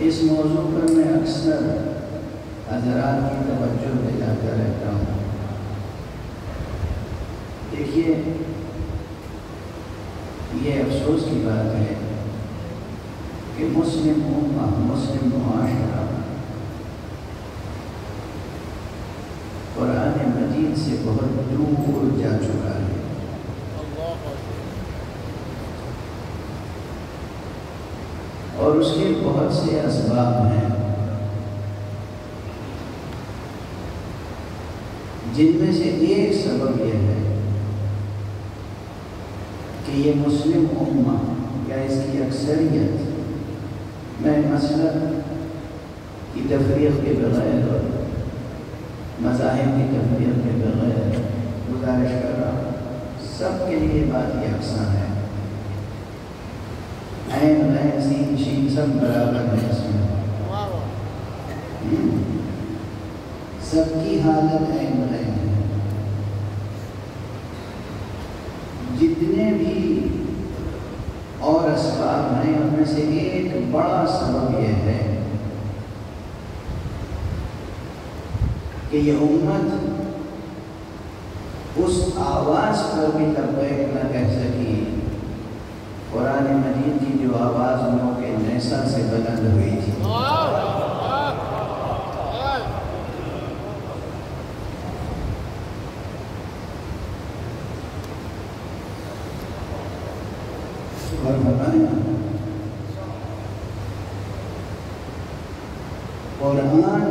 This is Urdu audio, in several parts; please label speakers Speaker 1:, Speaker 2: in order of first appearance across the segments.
Speaker 1: اس موضوع پر میں اکثر حضرات کی توجہ دلاتا رہتا ہوں۔ دیکھیے، یہ افسوس کی بات ہے کہ مسلم امہ، مسلم معاشرہ قرآن مجید سے بہت دور جا چکا ہے۔ اور اس کے بہت سے اسباب ہیں، جن میں سے ایک سبب یہ ہے کہ یہ مسلم امہ یا اس کی اکثریت میں مسلک کی تفریق کے بغیر اور مذاہب کی تفریق کے بغیر گزارش کر رہا ہوں، سب کے لیے بات یکساں ہے۔ عین غین سین شین سب برابر ہے اس میں، سب کی حالت عین غین ہے۔ جتنے بھی اور اسباب ہیں ان میں سے ایک بڑا سبب یہ ہے کہ یہ امت اس آواز پر بھی لبیک نہ کہہ سکی، قرآن مجید کی جو آواز انہوں کے نیسا سے بلند ہوئی تھی۔ اور بتایا قرآن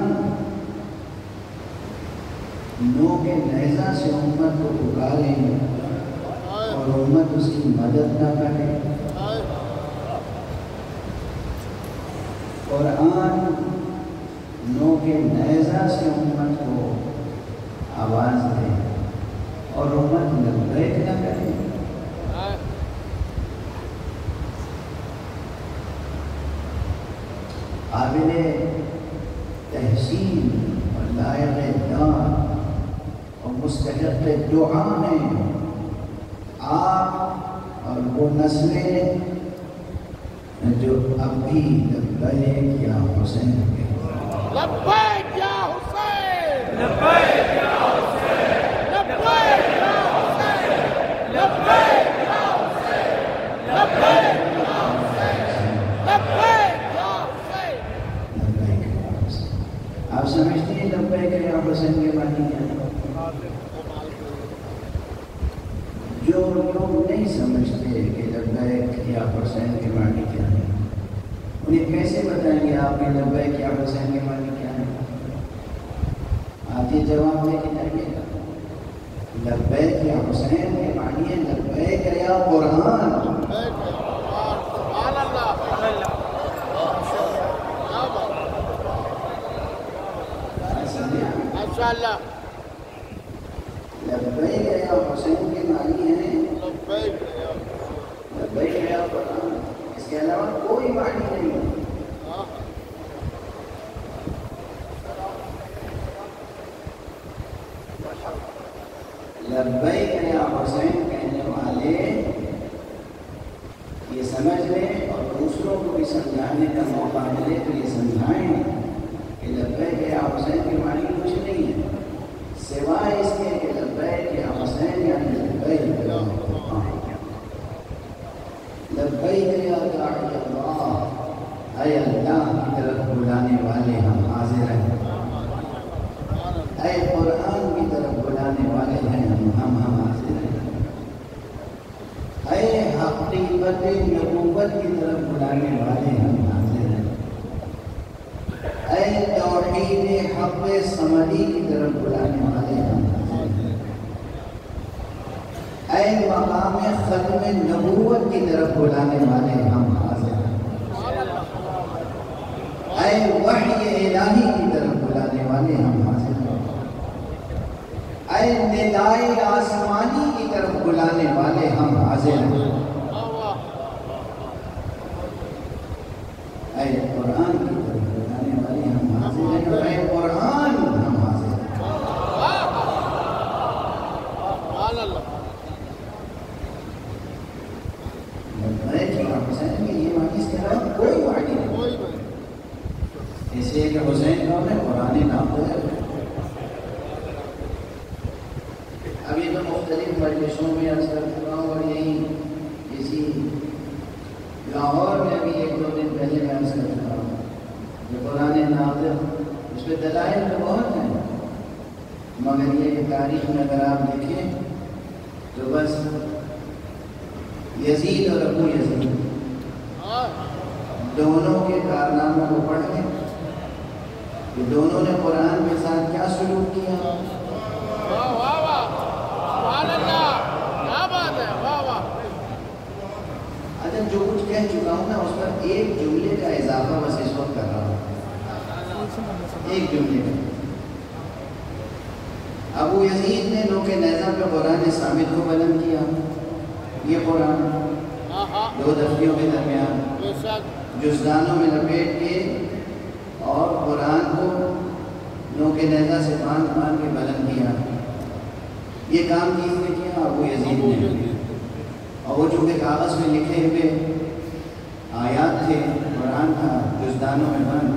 Speaker 1: نو کے نیزہ سے امت کو پکارے اور امت اس کی مدد نہ کرے، قرآن نو کے نیزہ سے امت کو آواز دے اور امت لبیک نہ کرے۔ قابل تحسین اور لائق داد اور مستحق دعا ہیں آپ اور وہ نسلیں جو اب بھی لبیک یا حسین کہتے ہیں۔
Speaker 2: لبیک یا حسین،
Speaker 3: لبیک یا حسین،
Speaker 2: لبیک یا حسین، لبیک یا حسین، لبیک یا حسین، لبیک یا حسین۔
Speaker 1: آپ سمجھتے ہیں لبیک یا حسین کے معنی کیا ہے؟ جو لوگ نہیں سمجھتے کہ لبیک یا حسین کے معنی کیا ہے، انہیں کیسے بتائیں گے آپ کے لبیک یا حسین کے معنی کیا ہے؟ آپ یہ جواب دے کے جائیے گا، لبیک یا حسین کے معنی ہے لبیک یا قرآن۔
Speaker 2: سبحان اللہ، ماشاءاللہ۔
Speaker 1: لبیک یا حسین کے معنی ہے
Speaker 2: لبیک یا
Speaker 1: لبیک یا قرآن، اس کے علاوہ کوئی معنی نہیں ہے۔ لبیک یا حسین کہنے والے یہ سمجھ لیں اور دوسروں کو بھی سمجھانے کا موقع ملے تو یہ سمجھائیں کہ لبیک یا حسین کے معنی کچھ نہیں ہے سوائے اس کے کہ لبیک یا حسین یعنی لبیک یا لبیک یا داعی اللہ، اے اللہ کی طرف بلانے والے ہم حاضر ہیں، اے قرآن کی طرف بلانے والے ہیں ہم حاضر ہیں، اے حقیقت نبوت کی طرف بلانے والے ہم حاضر ہیں، اے توحید حق صمدی کی طرف بلانے والے ہم حاضر ہیں، اے مقام ختم نبوت کی طرف بلانے والے ہم حاضر ہیں، اے وحی الہی کی طرف بلانے والے ہم حاضر ہیں، اے ندائے آسمانی کی طرف بلانے والے ہم حاضر ہیں، اے قرآن کی طرف بلانے والے ہم حاضر ہیں، اور اے قرآن ہم حاضر ہیں۔ لبیک یا حسین میں یہ معنی اس کے علاوہ کوئی معنی نہیں۔ مجلسوں میں عرض کر چکا ہوں، اور یہی اسی لاہور میں بھی 1-2 دن پہلے میں عرض کر چکا ہوں کہ قرآن ناطق اس پہ دلائل تو بہت ہیں، مگر یہ کہ تاریخ میں اگر آپ دیکھیں تو بس یزید اور ابو یزید دونوں کے کارناموں کو پڑھ کے کہ دونوں نے قرآن کے ساتھ کیا سلوک کیا۔
Speaker 2: واہ واہ واہ، سبحان اللہ، کیا بات ہے، واہ واہ۔
Speaker 1: اچھا جو کچھ کہہ چکا ہوں نا اس پر ایک جملے کا اضافہ بس اس وقت کر رہا ہوں، ایک جملے کا۔ ابو یزید نے نوک نیزہ پہ قرآن ثابت کو بلند کیا، یہ قرآن 2 دفعیوں کے درمیان
Speaker 2: بے شک
Speaker 1: جزدانوں میں لپیٹ کے اور قرآن کو نوک نیزہ سے باندھ کے بلند کیا۔ یہ کام کس نے کیا؟ ابو یزید نے۔ اور وہ چونکہ کاغذ میں لکھے ہوئے آیات تھے، قرآن تھا جزدانوں میں بند،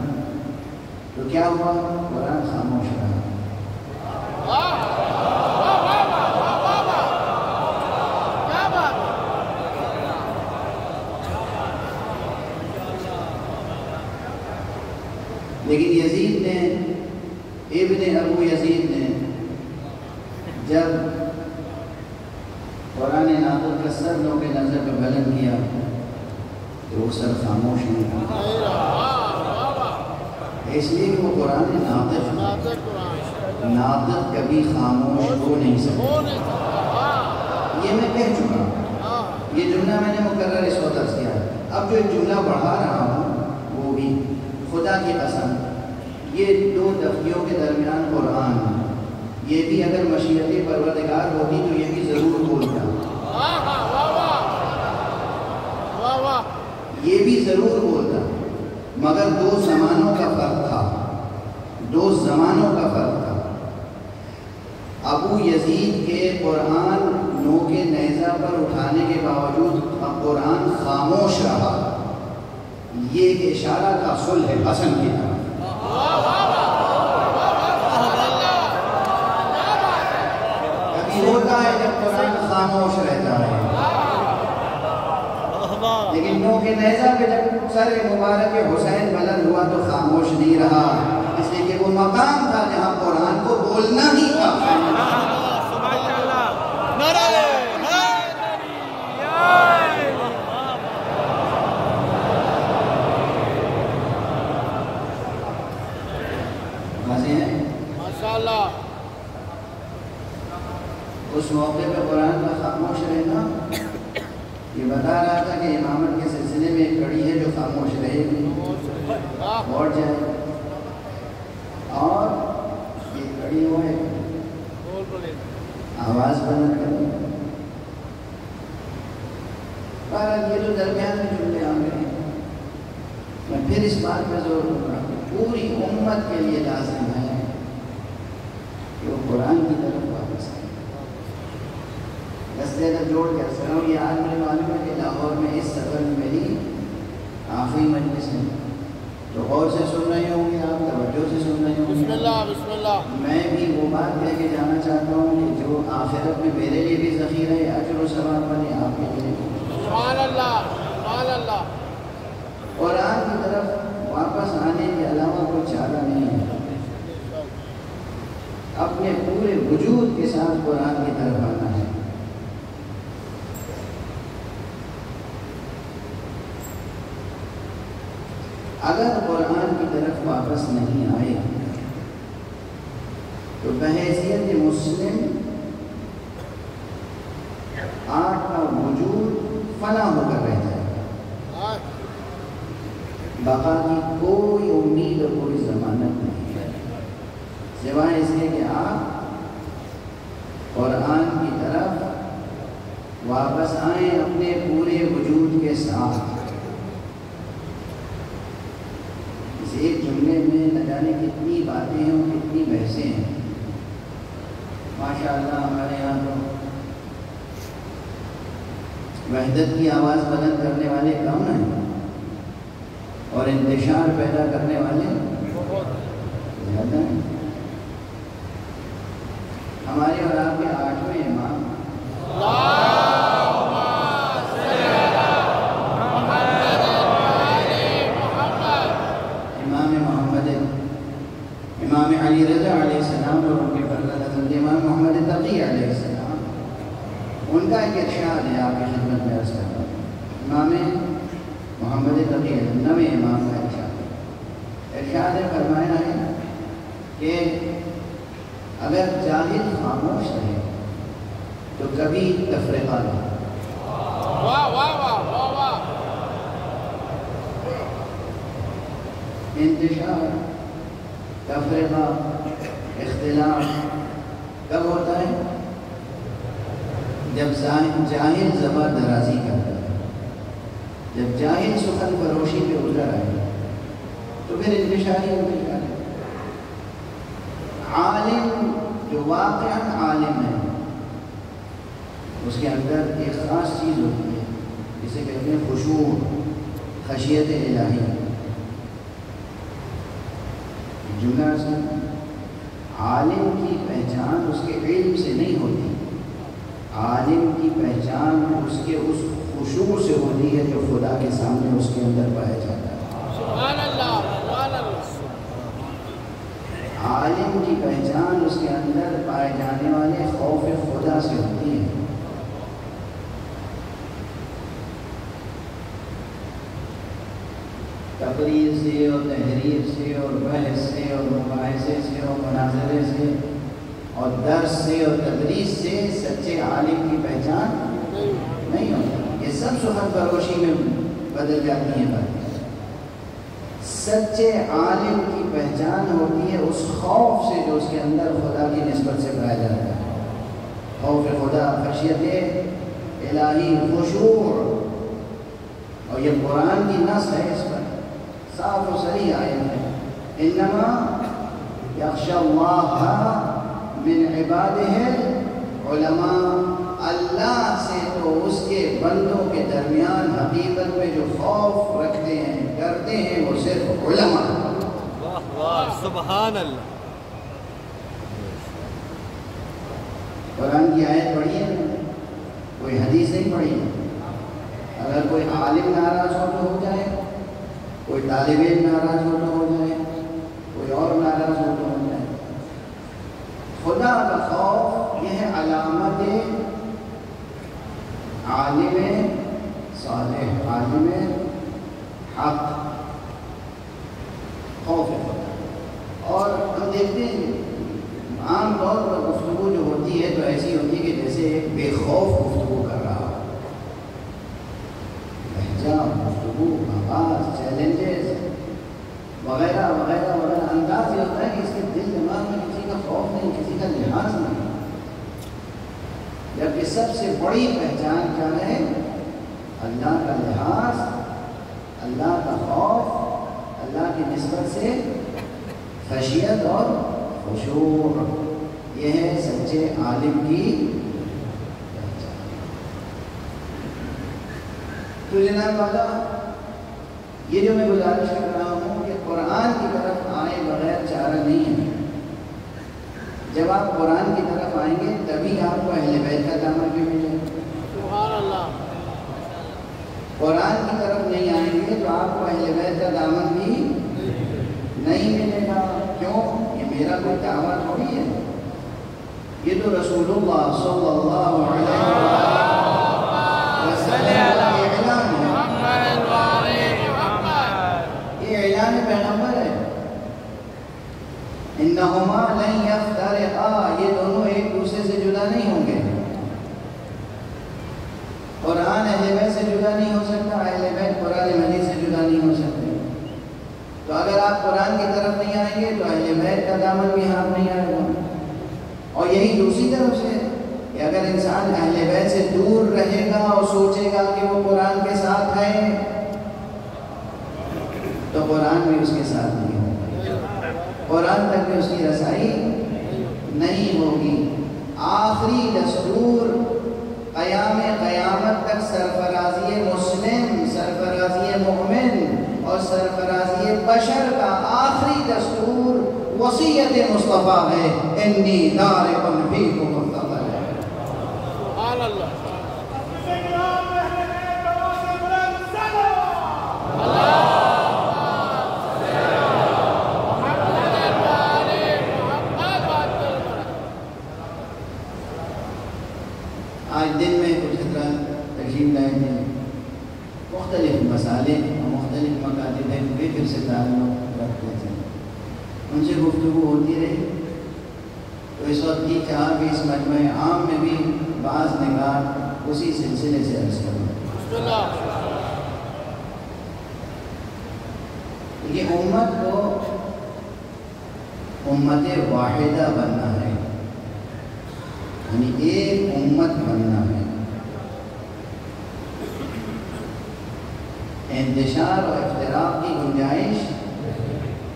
Speaker 1: تو کیا ہوا؟ قرآن خاموش رہا۔ لیکن یزید نے، ابن ابو یزید نے جب قرآن ناطق کا سر نوک نیزہ پہ بلند کیا تو وہ سر خاموش نہیں رہا، اس لیے کہ وہ قرآن ناطق کبھی خاموش ہو نہیں سکتا۔ یہ میں کہہ چکا ہوں، یہ جملہ میں نے مقرر اس وقت عرض کیا۔ اب جو ایک جملہ بڑھا رہا ہوں وہ بھی خدا کی قسم، یہ 2 دفعیوں کے درمیان قرآن، یہ بھی اگر مشیت پروردگار ہوتی تو یہ بھی ضرور بولتا، یہ بھی ضرور بولتا، مگر 2 زمانوں کا فرق تھا، 2 زمانوں کا فرق تھا۔ ابو یزید کے قرآن نوک نیزہ پر اٹھانے کے باوجود قرآن خاموش رہا، یہ ایک اشارہ کا صلح حسن کی طرف۔ کبھی ہوتا ہے جب قرآن خاموش رہتا ہے، لیکن نوک نیزہ پہ جب سر مبارک حسین بلند ہوا تو خاموش نہیں رہا، اس لیے کہ وہ مقام تھا جہاں قرآن کو بولنا ہی تھا۔ اس موقع پہ قرآن کا خاموش رہنا یہ بتا رہا تھا کہ امامت کے سلسلے میں ایک کڑی ہے جو خاموش رہے گی، بڑھ جائے، اور یہ کڑی وہ ہے آواز بلند کرنی۔ یہ تو درمیان میں جملے آ گئے ہیں، میں پھر اس بات پہ زور دوں گا کہ پوری امت کے لیے لازم ہے کہ وہ قرآن کی طرف واپس آئے۔ دستے کا جوڑ کے عرض ہوں، یہ آج مجھے معلوم ہے کہ لاہور میں اس سفر میں میری آخری مجلس ہے، تو غور سے سن رہے ہوں گے آپ، توجہ سے سن رہے ہوں گے۔
Speaker 2: بسم اللہ بسم اللہ۔
Speaker 1: میں بھی وہ بات کہہ کے جانا چاہتا ہوں کہ جو آخرت میں میرے لیے بھی ذخیرہ ہے، اجر و ثواب بنے آپ کے لیے۔
Speaker 2: سبحان اللہ سبحان اللہ۔
Speaker 1: قرآن کی طرف واپس آنے کے علاوہ کوئی چارہ نہیں ہے، اپنے پورے وجود کے ساتھ قرآن کی طرف آنا ہے۔ اگر قرآن کی طرف واپس نہیں آئے تو بحیثیت مسلم آپ کا وجود فنا ہو کر رہ جائے گا، بقا کی کوئی امید اور کوئی ضمانت نہیں ہے، سوائے اس کے کہ آپ قرآن کی طرف واپس آئیں اپنے پورے وجود کے ساتھ۔ ایک جملے میں نہ جانے کتنی باتیں ہیں اور کتنی بحثیں ہیں۔ ماشاءاللہ ہمارے یہاں تو وحدت کی آواز بلند کرنے والے کم ہیں اور انتشار پیدا کرنے والے زیادہ ہیں۔ ہمارے اور آپ کے 8ویں امام کا ایک ارشاد ہے آپ کی خدمت میں عرض کرتا ہوں. امام محمد تقی نویں امام کا ارشاد ہے فرمایا ہے کہ اگر جاہل خاموش رہے تو کبھی تفرقہ نہیں.
Speaker 2: واہ واہ واہ واہ واہ.
Speaker 1: انتشار، تفرقہ، اختلاف کب ہوتا ہے؟ جب جاہل زبان درازی کرتا ہے. جب جاہل سخن فروشی پہ اتر آئے تو پھر انتشار ہی انتشار ہے. عالم جو واقعاً عالم ہے اس کے اندر ایک خاص چیز ہوتی ہے جسے کہتے ہیں خشوع، خشیت الہی. جملہ سے عالم کی پہچان اس کے علم سے نہیں ہوتی، عالم کی پہچان اس کے اس خشوع سے ہوتی ہے جو خدا کے سامنے اس کے اندر پایا جاتا ہے.
Speaker 2: سبحان اللہ سبحان اللہ.
Speaker 1: عالم کی پہچان اس کے اندر پائے جانے والے خوف خدا سے ہوتی ہے. تقریر سے اور تحریر سے اور بحث سے اور مباحثے سے اور مناظرے سے اور درس سے اور تدریس سے سچے عالم کی پہچان نہیں ہوتی. یہ سب سخن فروشی میں بدل جاتی ہیں باتیں. سچے عالم کی پہچان ہوتی ہے اس خوف سے جو اس کے اندر خدا کی نسبت سے پایا جاتا ہے. خوف خدا، خشیت الہی، خشوع. اور یہ قرآن کی نص ہے، اس پر صاف و صریح آیت ہے. انما یخشی اللہ من عبادہ العلماء. اللہ سے تو اس کے بندوں کے درمیان حقیقت میں جو خوف رکھتے ہیں، کرتے ہیں، وہ صرف علماء.
Speaker 3: واہ واہ سبحان اللہ.
Speaker 1: قرآن کی آیت پڑھی ہے، کوئی حدیث نہیں پڑھی ہے. اگر کوئی عالم ناراض ہو تو ہو جائے، کوئی طالب علم ناراض ہو تو ہو جائے، کوئی اور ناراض ہو تو ہو جائے. خدا کا خوف یہ ہے علامت عالم صالح، عالم حق، خوف خدا. اور ہم دیکھتے ہیں عام طور پر گفتگو جو ہوتی ہے تو ایسی ہوتی ہے کہ جیسے ایک بے خوف گفتگو کر رہا ہو. لہجہ، گفتگو، آواز، چیلنجز وغیرہ وغیرہ وغیرہ. انداز یہ ہوتا ہے کہ اس کے دل دماغ میں کسی کا خوف نہیں، کسی کا لحاظ نہیں. جبکہ سب سے بڑی پہچان کیا ہے؟ اللہ کا لحاظ، اللہ کا خوف، اللہ کی نسبت سے خشیت اور خشوع. یہ ہے سچے عالم کی پہچان. تو جناب والا یہ جو میں گزارش کر رہا ہوں کہ قرآن کی طرف آئے بغیر چارہ نہیں ہے. جب آپ قرآن کی طرف آئیں گے تبھی آپ کو اہل بیت کا دامن بھی ملے گا.
Speaker 2: سبحان اللہ.
Speaker 1: قرآن کی طرف نہیں آئیں گے تو آپ کو اہل بیت کا دامن بھی نہیں ملے گا. کیوں؟ یہ میرا کوئی دعویٰ تھوڑی ہے، یہ تو رسول اللہ صلی اللہ علیہ وسلم کا اعلان ہے. یہ اعلان پیغمبر ہے. انہما لن یفترقا، یہ دونوں ایک دوسرے سے جدا نہیں ہوں گے. قرآن اہل بیت سے جدا نہیں ہو سکتا، اہل بیت قرآن مجید سے جدا نہیں ہو سکتے. تو اگر آپ قرآن کی طرف نہیں آئیں گے تو اہل بیت کا دامن بھی ہاتھ نہیں آئے گا. اور یہی دوسری طرف سے کہ اگر انسان اہل بیت سے دور رہے گا اور سوچے گا کہ وہ قرآن کے ساتھ ہے تو قرآن بھی اس کے ساتھ نہیں ہوگا، قرآن تک بھی اس کی رسائی نہیں ہوگی. آخری دستور قیامت تک سرفرازی مسلم، سرفرازی مومن اور سرفرازی بشر کا آخری دستور وصیت مصطفیٰ ہے. انی تارک فیکم الثقلین.
Speaker 2: سبحان اللہ.
Speaker 1: آج دن میں کچھ حضرات تشریف لائے تھے، مختلف مسالے اور مختلف مکاتب فکر سے تعلق رکھتے تھے، ان سے گفتگو ہوتی رہی تو اس وقت کی چاہا کہ اس مجمع عام میں بھی بعض نکات اسی سلسلے سے عرض کروں۔ یہ امت کو امت واحدہ بننا ہے، یعنی ایک امت بننا ہے، انتشار اور اختلاف کی گنجائش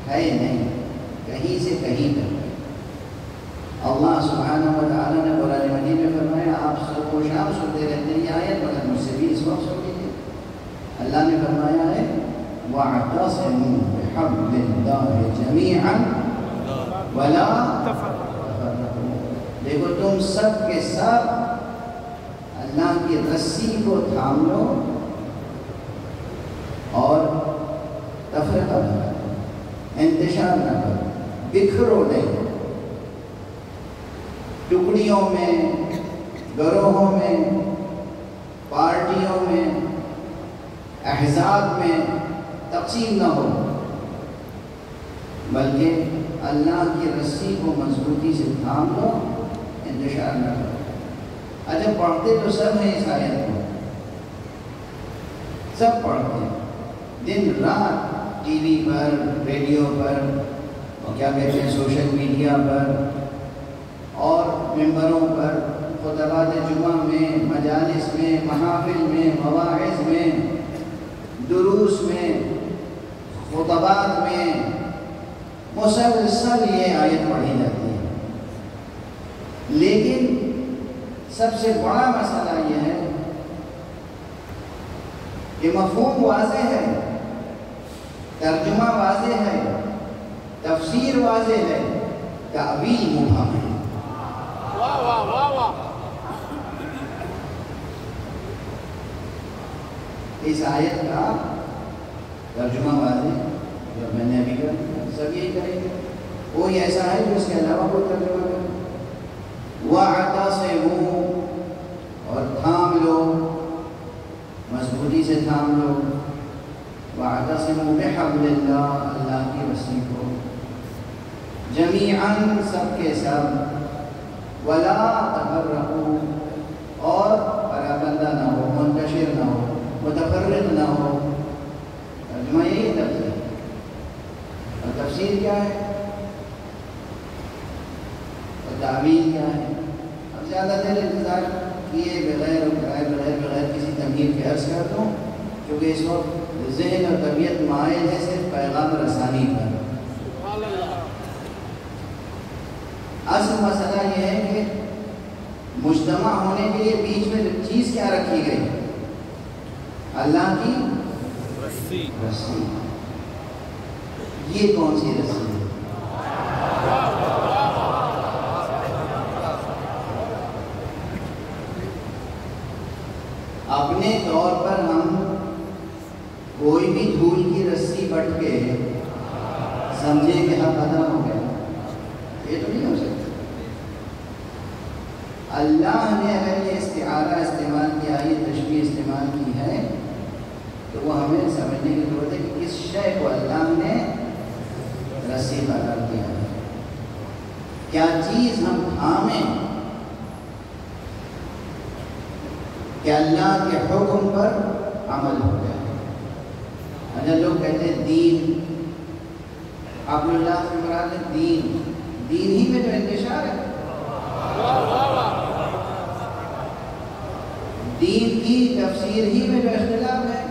Speaker 1: ہے نہیں، کہیں سے کہیں تک۔ اللہ سبحانہ و تعالیٰ نے قرآن مجید میں فرمایا آپ سب کو شام سنتے رہتے ہیں یہ آیت، مگر مجھ سے بھی اس وقت سن لیجیے۔ اللہ نے فرمایا ہے وَاعْتَصِمُوا بِحَبْلِ اللَّهِ جَمِيعًا وَلَا تَفَرَّقُوا۔ دیکھو تم سب کے سب اللہ کی رسی کو تھام لو اور تفرقہ نہ کرو، انتشار نہ کرو، بکھرو نہیں، ٹکڑیوں میں، گروہوں میں، پارٹیوں میں، احزاب میں تقسیم نہ ہو، بلکہ اللہ کی رسی کو مضبوطی سے تھام لو، انتشار نہ کرو۔ اچھا پڑھتے تو سب ہیں اس آیت کو، سب پڑھتے ہیں، دن رات ٹی وی پر، ریڈیو پر، اور کیا کہتے ہیں سوشل میڈیا پر اور ممبروں پر، خطبات جمعہ میں، مجالس میں، محافل میں، مواعظ میں، دروس میں، خطبات میں مسلسل یہ آیت پڑھی جاتی ہے۔ لیکن سب سے بڑا مسئلہ یہ ہے کہ مفہوم واضح ہے، ترجمہ واضح ہے، تفسیر واضح ہے، تعبیر مبہم ہے۔
Speaker 2: واہ واہ واہ واہ۔
Speaker 1: اس آیت کا ترجمہ واضح جو میں نے ابھی کہا، سب یہی کریں گے، کوئی ایسا ہے جو اس کے علاوہ کوئی ترجمہ کرے؟ وَاعْتَصِمُوا، اور تھام لو، مضبوطی سے تھام لو، وَاعْتَصِمُوا بِحَبْلِ اللَّهِ، اللہ کی رسی کو، جمیعاً سب کے سب، وَلَا تَفَرَّقُوا، اور پراکندہ نہ ہو، منتشر نہ ہو، متفرق نہ ہو۔ ترجمہ یہی ہے تفسیر، اور تفسیر کیا ہے اور تعویل کیا ہے؟ اب زیادہ دیر انتظار کیے بغیر اور بغیر کسی تمہید کے عرض کر دوں، کیونکہ اس وقت ذہن اور طبیعت مائل ہے صرف پیغام رسانی پر۔ اصل مسئلہ یہ ہے کہ مجتمع ہونے کے لیے بیچ میں چیز کیا رکھی گئی؟ اللہ کی رسی۔ یہ کون سی رسی ہے؟ اپنے طور پر ہم کوئی بھی دھول کی رسی بٹ کے سمجھے کہ حق ادا ہو گیا، یہ تو نہیں ہو سکتا۔ اللہ نے اگر یہ استعارہ استعمال کیا، یہ تشبیہ استعمال کی ہے، تو وہ ہمیں سمجھنے کی ضرورت ہے کہ کس شے کو اللہ نے رسی قرار دیا ہے، کیا چیز ہم تھامیں کہ اللہ کے حکم پر عمل ہو جائے۔ اچھا لوگ کہتے ہیں دین، آپ اللہ سے مراد ہے دین، دین ہی میں تو انتشار ہے، دین کی تفسیر ہی میں جو اختلاف ہے،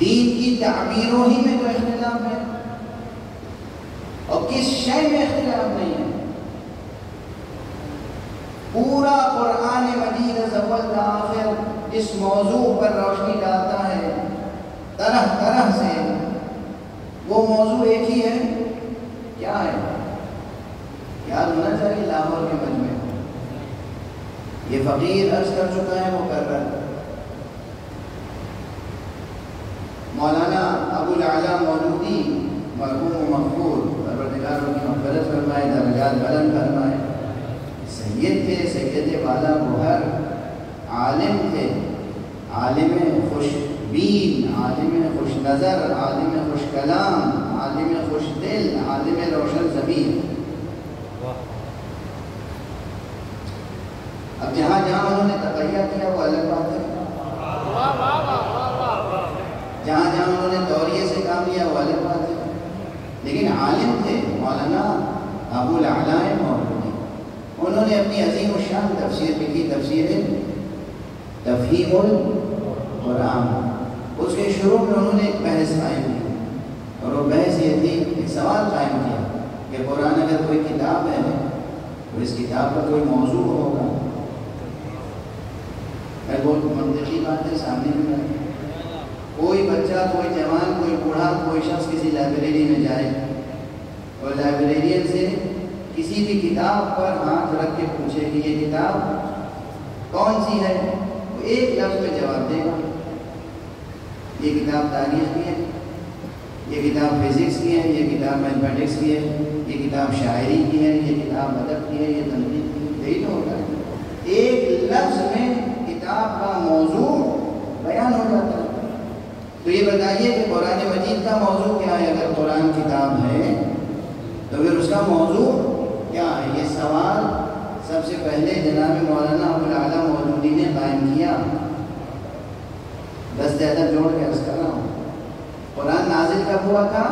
Speaker 1: دین کی تعبیروں ہی میں جو اختلاف ہے، اور کس شے میں اختلاف نہیں ہے۔ پورا قرآن مجید از اول تا آخر اس موضوع پر روشنی ڈالتا ہے طرح طرح سے۔ وہ موضوع ایک ہی ہے، کیا ہے؟ یاد ہونا چاہیے لاہور کے مجمع، یہ فقیر عرض کر چکا ہے مکرر، مولانا ابو العلا مولودی مرحوم و مغفور، پروردگار ان کی مغفرت فرمائے، درجات بلند فرمائے، سید تھے، سید والا گوہر، عالم تھے، عالم خوش بین، عالم خوش نظر، عالم خوش کلام، عالم خوش دل، عالم روشن ضمیر۔ اب جہاں جہاں انہوں نے تقیہ کیا وہ الگ بات ہے، جہاں جہاں انہوں نے توریے سے کام لیا وہ الگ بات ہے، لیکن عالم تھے مولانا ابو الاعلیٰ مودودی۔ انہوں نے اپنی عظیم الشان تفسیر لکھی، تفسیر تفہیم القرآن۔ اس کے شروع میں انہوں نے ایک بحث قائم کی، اور وہ بحث یہ تھی، ایک سوال قائم کیا کہ قرآن اگر کوئی کتاب ہے تو اس کتاب کا کوئی موضوع ہوگا۔ بہت منطقی بات ہے، سامنے میں کوئی بچہ، کوئی جوان، کوئی بوڑھا، کوئی شخص کسی لائبریری میں جائے اور لائبریرین سے کسی بھی کتاب پر ہاتھ رکھ کے پوچھے کہ یہ کتاب کون سی ہے، وہ ایک لفظ میں جواب دے گا، یہ کتاب تاریخ کی ہے، یہ کتاب فزکس کی ہے، یہ کتاب میتھمیٹکس کی ہے، یہ کتاب شاعری کی ہے، یہ کتاب ادب کی ہے، یہ تنقید کی ہے۔ یہی تو ہوتا ہے، ایک لفظ میں کتاب کا موضوع بیان ہو جاتا ہے۔ تو یہ بتائیے کہ قرآن مجید کا موضوع کیا ہے؟ اگر قرآن کتاب ہے تو پھر اس کا موضوع کیا ہے؟ یہ سوال سب سے پہلے جناب مولانا ابو الاعلیٰ مودودی نے قائم کیا۔ بس زیادہ جوڑ کے عرض کر رہا ہوں، قرآن نازل کب ہوا تھا؟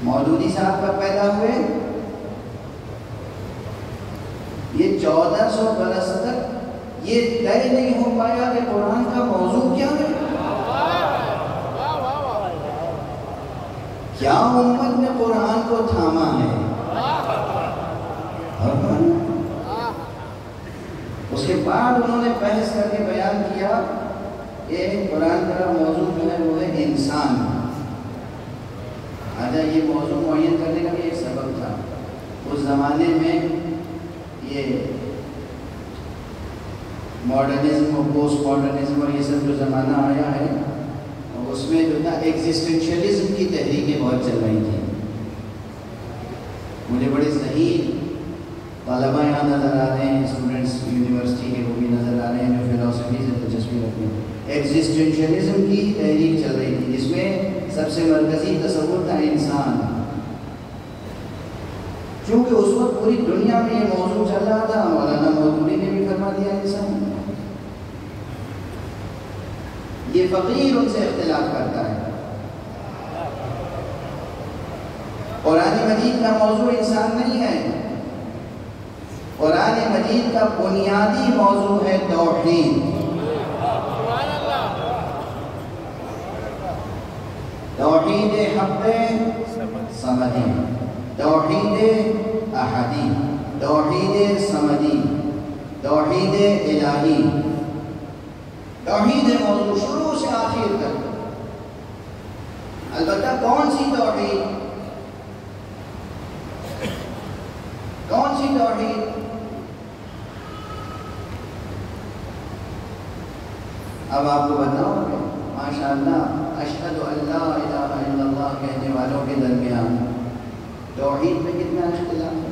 Speaker 1: مودودی صاحب کب پیدا ہوئے؟ یہ 1400 برس تک یہ طے نہیں ہو پایا کہ قرآن کا موضوع کیا ہے۔ کیا امت نے قرآن کو تھاما ہے؟ اس کے بعد انہوں نے بحث کر کے بیان کیا کہ قرآن کا موضوع جو ہے وہ ہے انسان۔ آجا یہ موضوع معین کرنے کا بھی ایک سبب تھا، اس زمانے میں یہ ماڈرنزم اور پوسٹ ماڈرنزم اور یہ سب جو زمانہ آیا ہے، اس میں جو تھا ایگزسٹنشلزم کی تحریکیں بہت چل رہی تھیں۔ مجھے بڑے صحیح طلبہ یہاں نظر آ رہے ہیں، اسٹوڈنٹس یونیورسٹی کے وہ بھی نظر آ رہے ہیں جو فلاسفی سے دلچسپی رکھتے ہیں۔ ایگزسٹنشلزم کی تحریک چل رہی تھی، جس میں سب سے مرکزی تصور تھا انسان۔ چونکہ اس وقت پوری دنیا میں یہ موضوع چل رہا تھا، مولانا مودودی نے بھی فرما دیا انسان۔ یہ فقیر ان سے اختلاف کرتا ہے۔ قرآن مجید کا موضوع انسان نہیں ہے، قرآن مجید کا بنیادی موضوع ہے توحید۔ توحید حق صمدی، توحید احدی، توحید صمدی، توحید الہی۔ توحید موضوع شروع سے آخر تک۔ البتہ کون سی توحید؟ کون سی توحید؟ اب آپ کو بتاؤں کہ ماشاءاللہ اشہد ان لا الہ الا اللہ کہنے والوں کے درمیان توحید میں کتنا اختلاف ہے؟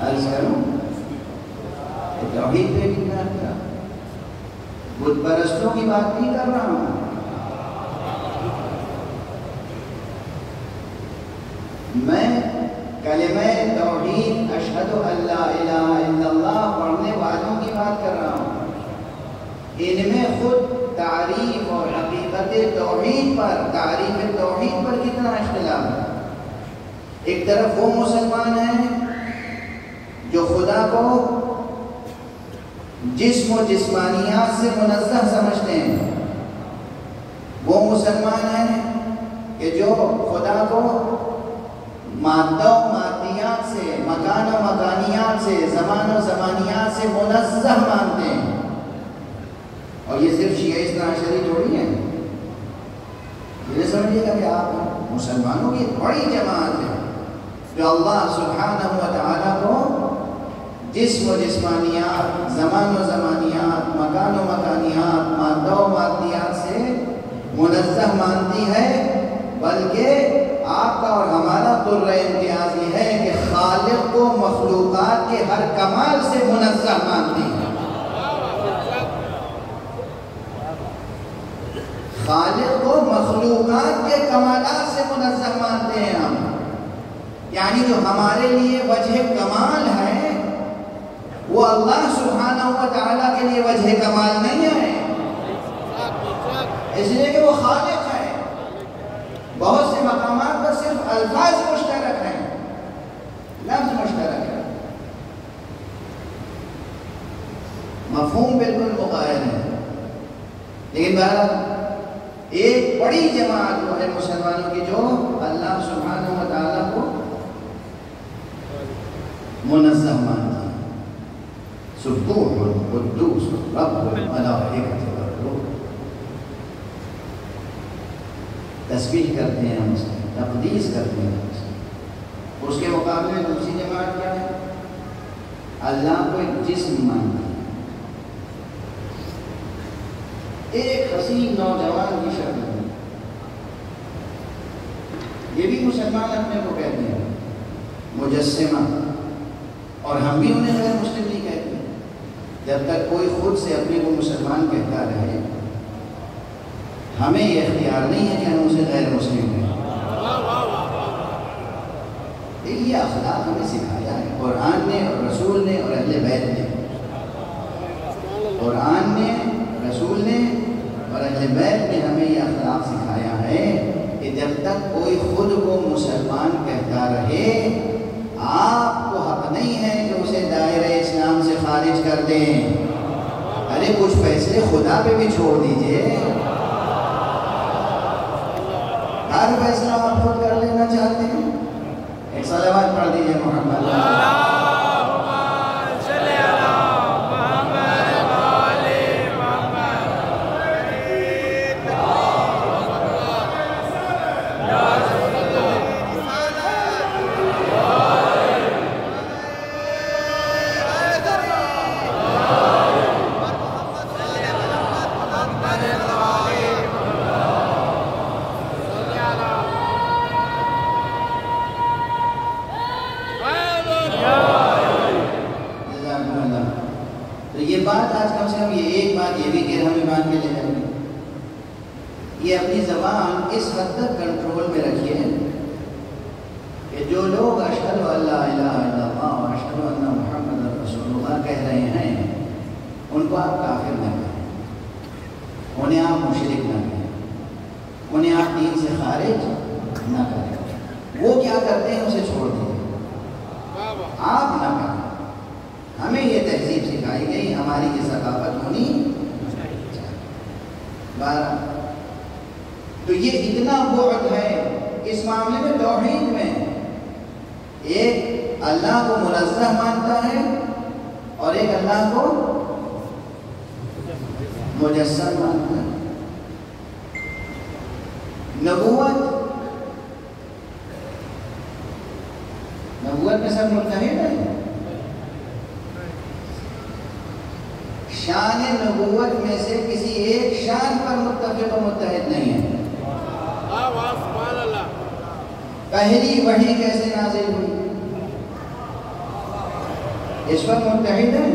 Speaker 1: عرض کروں توحید پہ کتنا اختلاف؟ بت پرستوں کی بات نہیں کر رہا ہوں، میں کلمہ توحید اشہد ان لا الہ الا اللہ پڑھنے والوں کی بات کر رہا ہوں۔ ان میں خود تعریف اور حقیقت توحید پر، تعریف توحید پر کتنا اختلاف ہے۔ ایک طرف وہ مسلمان ہیں جو خدا کو جسم و جسمانیات سے منزہ سمجھتے ہیں، وہ مسلمان ہیں کہ جو خدا کو مادہ و مادیات سے، مکان و مکانیات سے، زمان و زمانیات سے منزہ مانتے ہیں۔ اور یہ صرف شیعہ اثنا عشری تھوڑی ہیں، یہ سمجھیے گا کہ آپ مسلمانوں کی بڑی جماعت ہے جو اللہ سبحانہ و تعالیٰ کو جسم و جسمانیات، زمان و زمانیات، مکان و مکانیات، مادہ و مادیات سے منزہ مخلوقات کے کمالات سے منزہ مانتے ہیں ہم. یعنی جو ہمارے لیے وجہ کمال ہے وہ اللہ سبحانہ و تعالیٰ کے لیے وجہ کمال نہیں ہے، اس لیے کہ وہ خالق ہے. بہت سے مقامات پر صرف الفاظ مشترک ہیں، لفظ مشترک ہے، مفہوم بالکل مغایر ہے. لیکن بہرحال ایک بڑی جماعت وہ ہے مسلمانوں کی جو اللہ سبحانہ و تعالیٰ کو منزہ مانتی ہے. سبوح قدوس رب الملائکۃ والروح. تسبیح کرتے ہیں ہم اس کی، تقدیس کرتے ہیں ہم اس کی. اس کے مقابلے میں دوسری جماعت کیا ہے؟ اللہ کو ایک جسم مانتی ہے، ایک حسین نوجوان کی شکل میں. یہ بھی مسلمان اپنے کو کہتے ہیں مجسمہ، اور ہم بھی انہیں غیر مسلم نہیں کہتے. جب تک کوئی خود سے اپنے کو مسلمان کہتا رہے ہمیں یہ اختیار نہیں ہے کہ ہم اسے غیر مسلم کہیں. یہ اخلاق ہمیں سکھایا ہے قرآن نے اور رسول نے اور اہل بیت نے. قرآن نے، رسول نے اور اہل بیت نے ہمیں یہ اخلاق سکھایا ہے کہ جب تک کوئی خود کو مسلمان کہتا رہے آپ کو حق نہیں ہے کہ اسے دائرہ اسلام سے خارج کر دیں. ارے کچھ فیصلے خدا پہ بھی چھوڑ دیجئے. ہر فیصلہ آپ خود کر لینا چاہتے ہیں؟ ایک صلوات پڑھ دیجئے محمد. یہ اپنی زبان اس حد تک کنٹرول میں رکھیے کہ جو لوگ اشہد ان لا الہ الا اللہ و اشہد ان محمد رسول اللہ کہہ رہے ہیں ان کو آپ کافر نہ کہیں، انہیں آپ مشرک نہ کہیں، انہیں آپ دین سے خارج نہ کریں. وہ کیا کرتے ہیں اسے چھوڑ دیں، آپ نہ کریں. ہمیں یہ تہذیب سکھائی گئی، ہماری یہ ثقافت ہونی چاہیے. 12 تو یہ اتنا بعد ہے اس معاملے میں. توحید میں ایک اللہ کو منزہ مانتا ہے اور ایک اللہ کو مجسم مانتا ہے. نبوت میں سب متحد ہیں. شان نبوت میں سے کسی ایک شان پر متفق و متحد نہیں ہے. پہلی وحی کیسے نازل ہوئی اس پر متحد ہیں.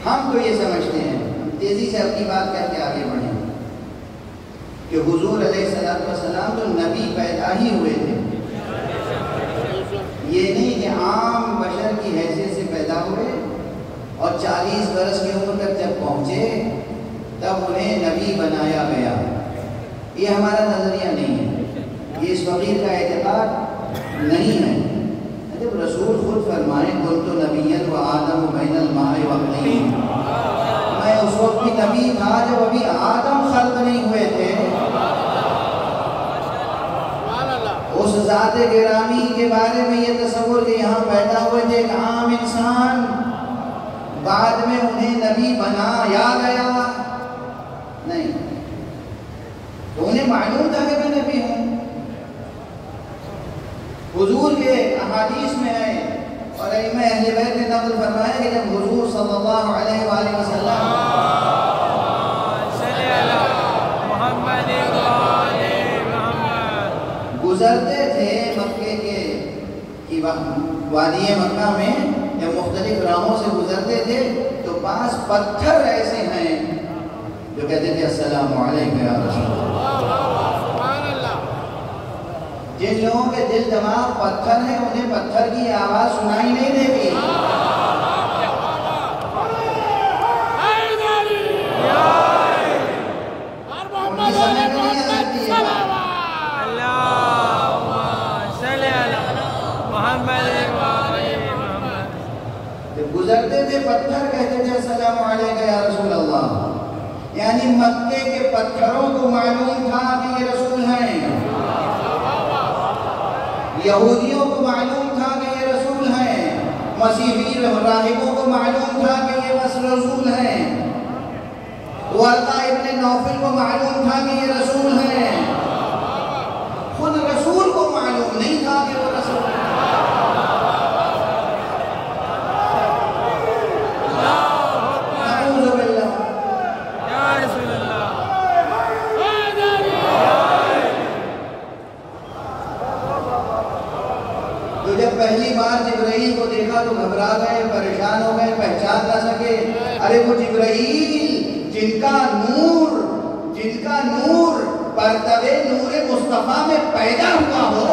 Speaker 1: ہم تو یہ سمجھتے ہیں، ہم تیزی سے اپنی بات کر کے آگے بڑھیں کہ حضور علیہ السلام تو نبی پیدا ہی ہوئے تھے. یہ نہیں کہ عام بشر کی حیثیت سے پیدا ہوئے اور 40 برس کی عمر تک جب پہنچے تب انہیں نبی بنایا گیا. یہ ہمارا نظریہ نہیں ہے، یہ اس فقیر کا اعتقاد نہیں ہے. جب رسول خود فرمائیں کنت نبیا وآدم بین الماء والطین، میں اس وقت بھی نبی تھا جب ابھی آدم خلق نہیں ہوئے تھے. اس ذات گرامی کے بارے میں یہ تصور کہ یہاں پیدا ہوئے تھے ایک عام انسان، بعد میں انہیں نبی بنایا گیا، نہیں. تو انہیں معلوم تھا کہ میں نبی ہوں. حضور کے احادیث میں ہے اور ائمہ اہل بیت نے نقل فرمایا کہ جب حضور صلی اللہ علیہ وآلہ وسلم گزرتے تھے مکے کے وادی مکہ میں، جب مختلف راہوں سے گزرتے تھے تو بعض پتھر ایسے ہیں جو کہتے تھے السلام علیکم یا رسول اللہ.
Speaker 2: سبحان اللہ.
Speaker 1: جن لوگوں کے دل دماغ پتھر ہیں انہیں پتھر کی آواز سنائی نہیں دے گی. گزرتے تھے پتھر کہتے تھے السلام علیکم یا رسول اللہ. یعنی مکے کے پتھروں کو معلوم تھا کہ یہ رسول ہیں. یہودیوں کو معلوم تھا کہ یہ رسول ہیں. مسیحی راہبوں کو معلوم تھا کہ یہ بس رسول ہیں. ورقہ ابن نوفل کو معلوم تھا کہ یہ رسول ہیں. خود رسول کو معلوم نہیں تھا کہ وہ رسول ہیں. پہلی بار جبرائیل کو دیکھا تو گھبرا گئے، پریشان ہو گئے، پہچان نہ سکے. ارے وہ جبرائیل جن کا نور پرتوے نور مصطفیٰ میں پیدا ہوا ہو،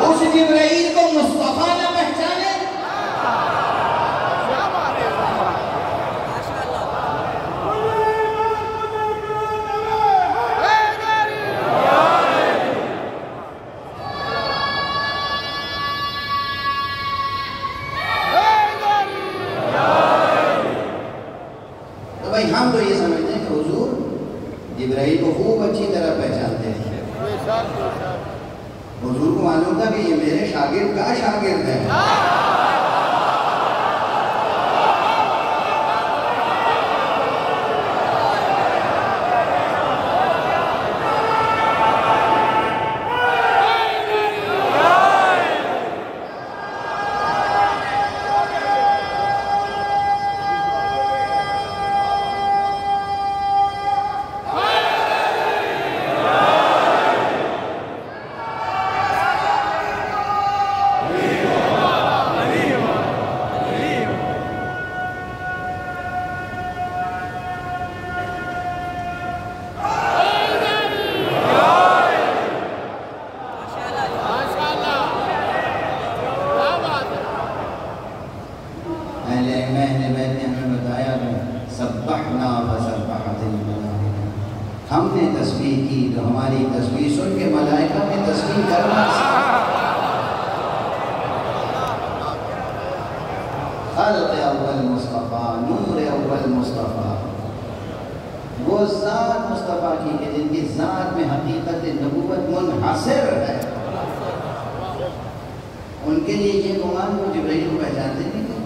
Speaker 1: اس جبرائیل کو مصطفیٰ نہ پہچانے. ہم تو یہ سمجھتے ہیں کہ حضور جبرائیل کو خوب اچھی طرح پہچانتے ہیں. حضور کو معلوم تھا کہ یہ میرے شاگرد کا شاگرد ہے. ہم نے تسبیح کی تو ہماری تسبیح سن کے ملائکہ نے تسبیح کرنا سیکھا. خلق اول مصطفیٰ، نور اول مصطفیٰ، وہ ذات مصطفیٰ کی کہ جن کی ذات میں حقیقت نبوت منحصر ہے. ان کے لیے یہ گمان وہ جبرائیل کو پہچانتے نہیں تھے.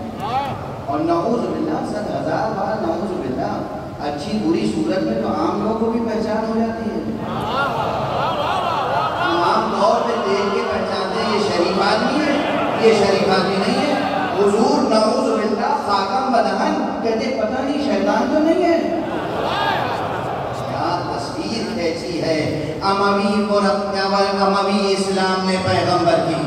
Speaker 1: اور نعوذ باللہ 100,000 بار نعوذ باللہ اچھی بری صورت میں تو عام لوگوں کو بھی پہچان ہو جاتی ہے. ہم عام طور پہ دیکھ کے پہچانتے ہیں یہ شریف آدمی ہے، یہ شریف آدمی نہیں ہے. حضور نعوذ باللہ خاکم بدہن کہتے پتہ نہیں شیطان تو نہیں ہے. کیا تصویر کھینچی ہے اموی اسلام نے پیغمبر کی.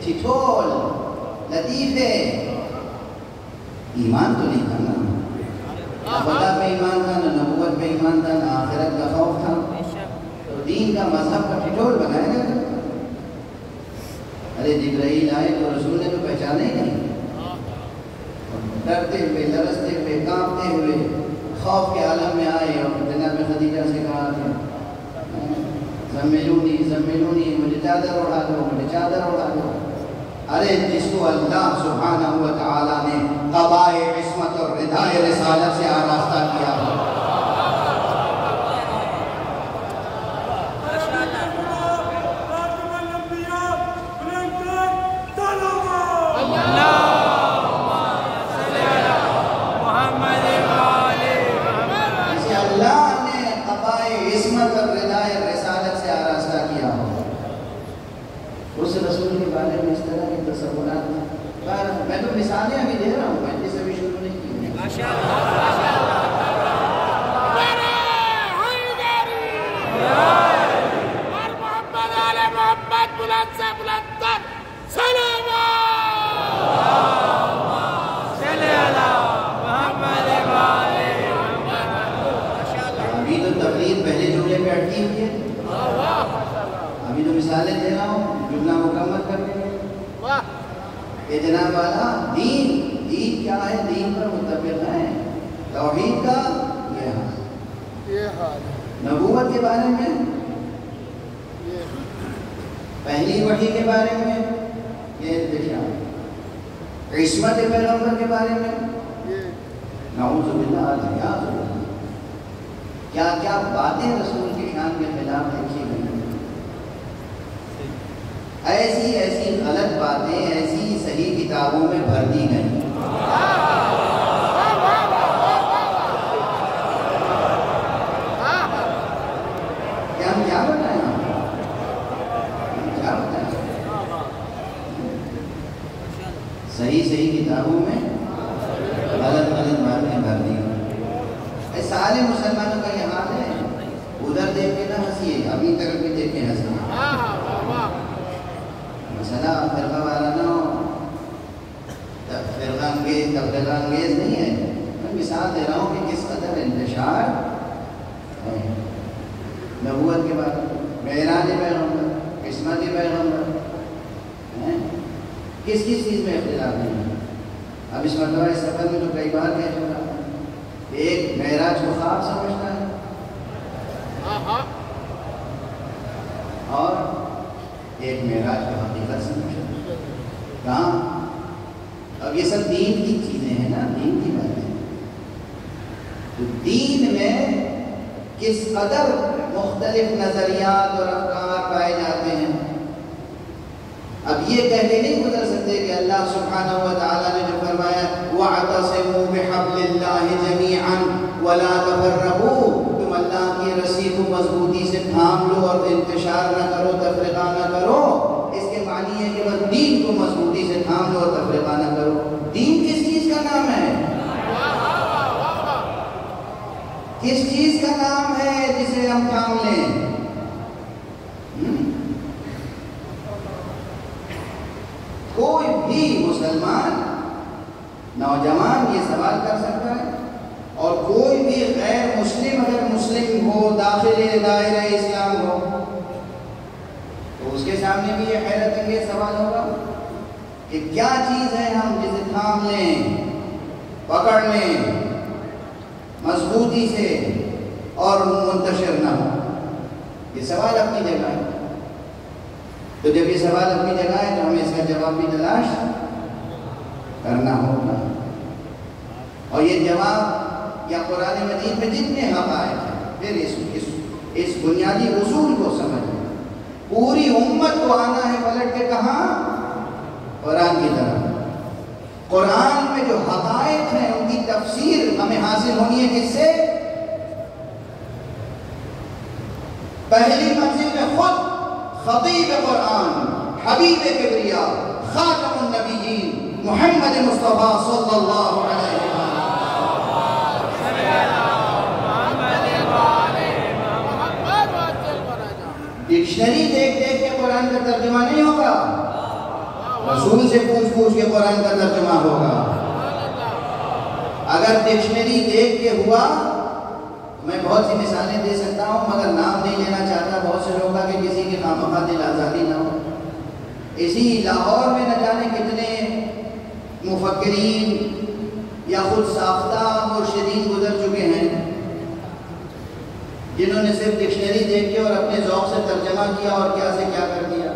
Speaker 1: ٹھٹول لطیفے. ایمان تو نہیں تھا نا، نہ خدا پہ ایمان تھا، نہ نبوت پہ ایمان تھا، نہ آخرت کا خوف تھا. تو دین کا مذہب کا ٹھٹول بنایا گیا. ارے جبرائیل آئے تو رسول نے تو پہچانا ہی نہیں. ڈرتے ہوئے، لرزتے ہوئے، کانپتے ہوئے خوف کے عالم میں آئے اور جناب خدیجہ سے کہا کہ زمیلونی زمیلونی، مجھے چادر اڑا دو، مجھے چادر اڑا دو. ارے جس کو اللہ سبحانہ و تعالیٰ نے قبائے عصمت اور ردائے رسالت سے آراستہ کیا. جسے اللہ نے قبائے عصمت اور ردائے رسالت اس رسول کے بارے میں اس طرح کے تصورات پر میں تو مثالیں ابھی دے رہا ہوں، میں نے ابھی شروع نہیں کی ہے۔
Speaker 2: اور محمد آل محمد بلند سے بلند تر سلامات۔
Speaker 1: ابھی تو تقریر پہلے جملے پہ اٹکی ہوئی ہے، ابھی تو مثالیں دے رہا ہوں جملہ مکمل کرنے میں کہ جناب والا دین کیا ہے، دین پر متفق ہے، توحید کا یہ حال، نبوت کے بارے میں، پہلی وحی کے بارے میں یہ انتشار، عصمت پیغمبر کے بارے میں نعوذ باللہ الیاذ باللہ، کیا کیا باتیں رسول کی شان کے خلاف لکھی گئی ہیں، ایسی ایسی غلط باتیں ایسی صحیح کتابوں میں بھر دی گئی۔ کیا ہم کیا بتائیں آپ کو؟ کیا بتائیں؟ صحیح کتابوں میں غلط باتیں بھر دی گئی۔ سارے مسلمانوں کا یہ حال ہے، ادھر دیکھ کے نہ ہنسیے، ابھی طرف بھی دیکھ کے ہنسیے۔ مسئلہ فرقہ وارانہ فرقہ انگیز نہیں ہے، میں مثال دے رہا ہوں کہ کس قدر انتشار ہے نبوت کے بعد، معراج پیغمبر، عصمت پیغمبر، کس چیز میں اختلاف نہیں ہے۔ اب اس مرتبہ اس سفر میں تو کئی بار کہہ چکا کہ ایک معراج کو خواب سمجھتا ہے اور ایک معراج کو حقیقت سمجھتا ہے۔ کہاں؟ اب یہ سب دین کی چیزیں ہیں نا، دین کی باتیں، تو دین میں کس قدر مختلف نظریات اور افکار پائے جاتے ہیں۔ اب یہ کہہ کے نہیں گزر سکتے کہ اللہ سبحانہ و تعالیٰ نے جو فرمایا وَاعْتَصِمُوا بِحَبْلِ اللَّهِ جَمِيعًا وَلَا تَفَرَّقُوا، تم اللہ کی رسی کو مضبوطی سے تھام لو اور انتشار نہ کرو، تفرقہ نہ کرو۔ اس کے معنی ہے کہ بس دین کو مضبوطی سے تھام لو اور تفرقہ نہ کرو۔ دین کس چیز کا نام ہے؟ کس چیز کا نام ہے جسے ہم تھام لیں؟ کوئی بھی مسلمان نوجوان یہ سوال کر سکتا ہے، اور کوئی بھی غیر مسلم اگر مسلم ہو، داخل دائرہ اسلام ہو، تو اس کے سامنے بھی یہ حیرت انگیز سوال ہوگا کہ کیا چیز ہے ہم جسے تھام لیں، پکڑ لیں مضبوطی سے اور منتشر نہ ہو۔ یہ سوال اپنی جگہ ہے، تو جب یہ سوال اپنی جگہ ہے تو ہمیں اس کا جواب بھی تلاش کرنا ہوگا، اور یہ جواب یا قرآن مجید میں جتنے حقائق ہیں، پھر اس بنیادی اصول کو سمجھیں۔ پوری امت کو آنا ہے پلٹ کے کہاں؟ قرآن کی طرف۔ قرآن میں جو حقائق ہیں ان کی تفسیر ہمیں حاصل ہونی ہے کس سے؟ پہلی منزل میں خود خطیب قرآن، حبیب کبریا، خاتم النبیین محمد مصطفیٰ صلی اللہ علیہ وسلم۔ ڈکشنری دیکھ دیکھ کے قرآن کا ترجمہ نہیں ہوگا، رسول سے پوچھ پوچھ کے قرآن کا ترجمہ ہوگا۔ اگر ڈکشنری دیکھ کے ہوا، میں بہت سی مثالیں دے سکتا ہوں مگر نام نہیں لینا چاہتا، بہت سے لوگ کہ کسی کی خامخواہ دل آزاری نہ ہو۔ اسی لاہور میں نہ جانے کتنے مفکرین یا خود ساختہ مرشدین گزر چکے ہیں جنہوں نے صرف ڈکشنری دیکھ کے اور اپنے ذوق سے ترجمہ کیا اور کیا سے کیا کر دیا۔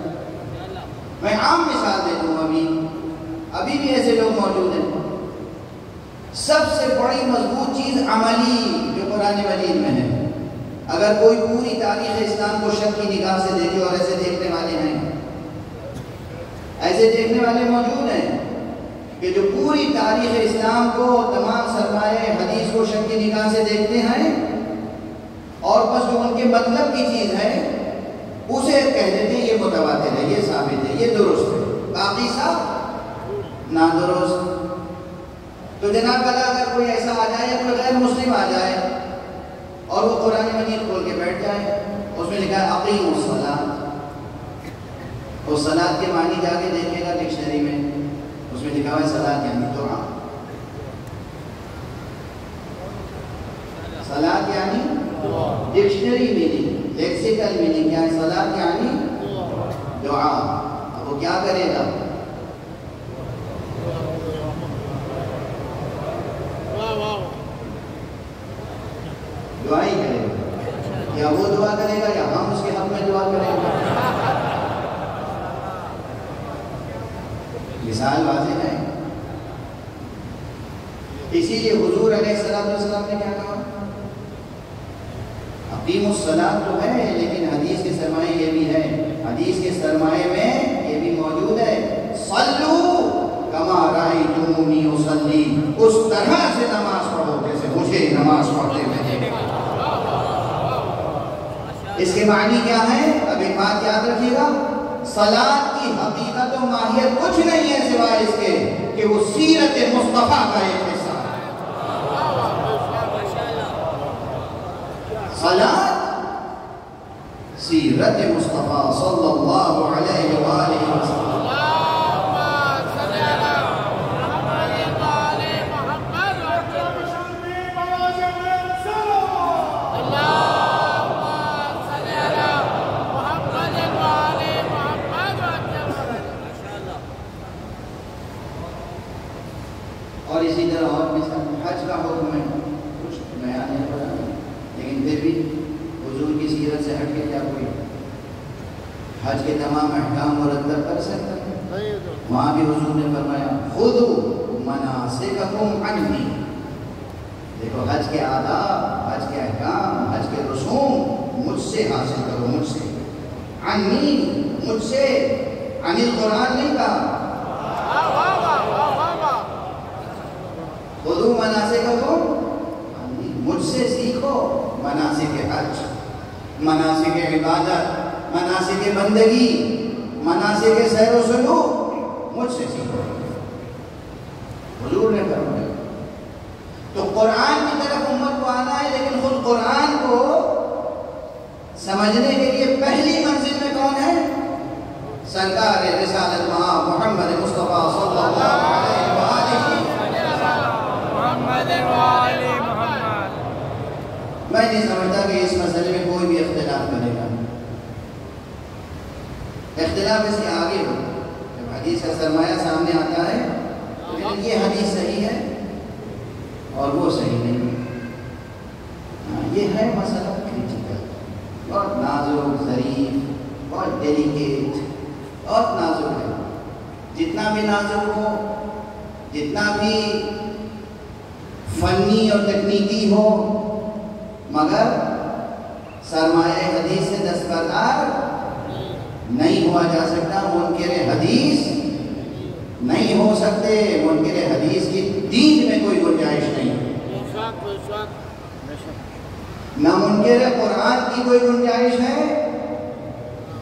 Speaker 1: میں عام مثال دیتا ہوں، ابھی بھی ایسے لوگ موجود ہیں۔ سب سے بڑی مضبوط چیز عملی جو قرآن مجید میں ہے، اگر کوئی پوری تاریخ اسلام کو شک کی نگاہ سے دیکھے، اور ایسے دیکھنے والے ہیں، ایسے دیکھنے والے موجود ہیں کہ جو پوری تاریخ اسلام کو، تمام سرمایہ حدیث کو شک کی نگاہ سے دیکھتے ہیں، اور بس جو ان کے مطلب کی چیز ہے اسے کہہ دیتے ہیں یہ متواتر ہے، یہ ثابت ہے، یہ درست ہے، باقی سب نادرست۔ تو جناب والا اگر کوئی ایسا آ جائے یا کوئی غیر مسلم آ جائے اور وہ قرآن مجید کھول کے بیٹھ جائے، اس میں لکھا ہے اقیموا الصلاۃ، تو صلاۃ کے معنی جا کے دیکھے گا ڈکشنری میں، اس میں لکھا ہوا ہے صلاۃ یعنی دعا، صلاۃ یعنی ڈکشنری میننگ، لیکسیکل میننگ کیا ہے؟ صلاۃ یعنی دعا۔ اب وہ کیا کرے گا؟ دعا ہی کرے گا، یا وہ دعا کرے گا یا ہم اس کے حق میں دعا کریں گے۔ مثال واضح ہے۔ اسی لیے حضور علیہ السلام نے کیا کہا؟ اقیموا الصلاۃ تو ہے، لیکن حدیث کے سرمایے یہ بھی ہے، حدیث کے سرمایے میں یہ بھی موجود ہے، صلو کما رأیتمونی اصلی، اس طرح سے نماز پڑھو جیسے مجھے نماز پڑھتے ہوئے دیکھا۔ اس کے معنی کیا ہے؟ اب ایک بات یاد رکھیے گا، صلاۃ کی حقیقت و ماہیت کچھ نہیں ہے سوائے اس کے کہ وہ سیرت مصطفیٰ کا ایک حصہ ہے۔ صلاۃ سیرت مصطفیٰ صلی اللہ علیہ وآلہ وسلم۔ اور اسی طرح اور مثال حج کا حکم ہے، کچھ نیا نہیں پڑا، لیکن پھر بھی حضور کی سیرت سے ہٹ کے کیا کوئی حج کے تمام احکام مرتب کر سکتا ہے؟ وہاں بھی حضور نے فرمایا خذوا مناسککم عنی، دیکھو حج کے آداب، حج کے احکام، حج کے رسوم مجھ سے حاصل کرو، مجھ سے، عنی مجھ سے، عن القرآن نہیں کہا، خذوا مناسککم عنی، مجھ سے سیکھو مناسک حج، مناسک عبادت، مناسک بندگی، مناسک سیر و سلوک مجھ سے سیکھو، حضور نے فرمایا۔ تو قرآن کی طرف امت کو آنا ہے، لیکن خود قرآن کو سمجھنے کے لیے پہلی منزل میں کون ہے؟ سرکار رسالت مہا محمد مصطفیٰ صلی اللہ علیہ وآلہ
Speaker 2: محمد وآل محمد۔
Speaker 1: میں نہیں سمجھتا کہ اس مسئلے میں کوئی بھی اختلاف کرے گا، اختلاف اس کے آگے ہو جب حدیث کا سرمایہ سامنے آتا ہے، لیکن یہ حدیث صحیح ہے اور وہ صحیح نہیں ہے، یہ ہے مسئلہ کریٹیکل، بہت نازک، ظریف، بہت ڈیلیکیٹ، بہت نازک ہے، جتنا بھی نازک ہو، جتنا بھی فنی اور تکنیکی ہو، مگر سرمایہ حدیث سے دستبردار نہیں ہوا جا سکتا، منکر حدیث نہیں ہو سکتے، منکر حدیث کی دین میں کوئی گنجائش نہیں، نہ منکر قرآن کی کوئی گنجائش ہے،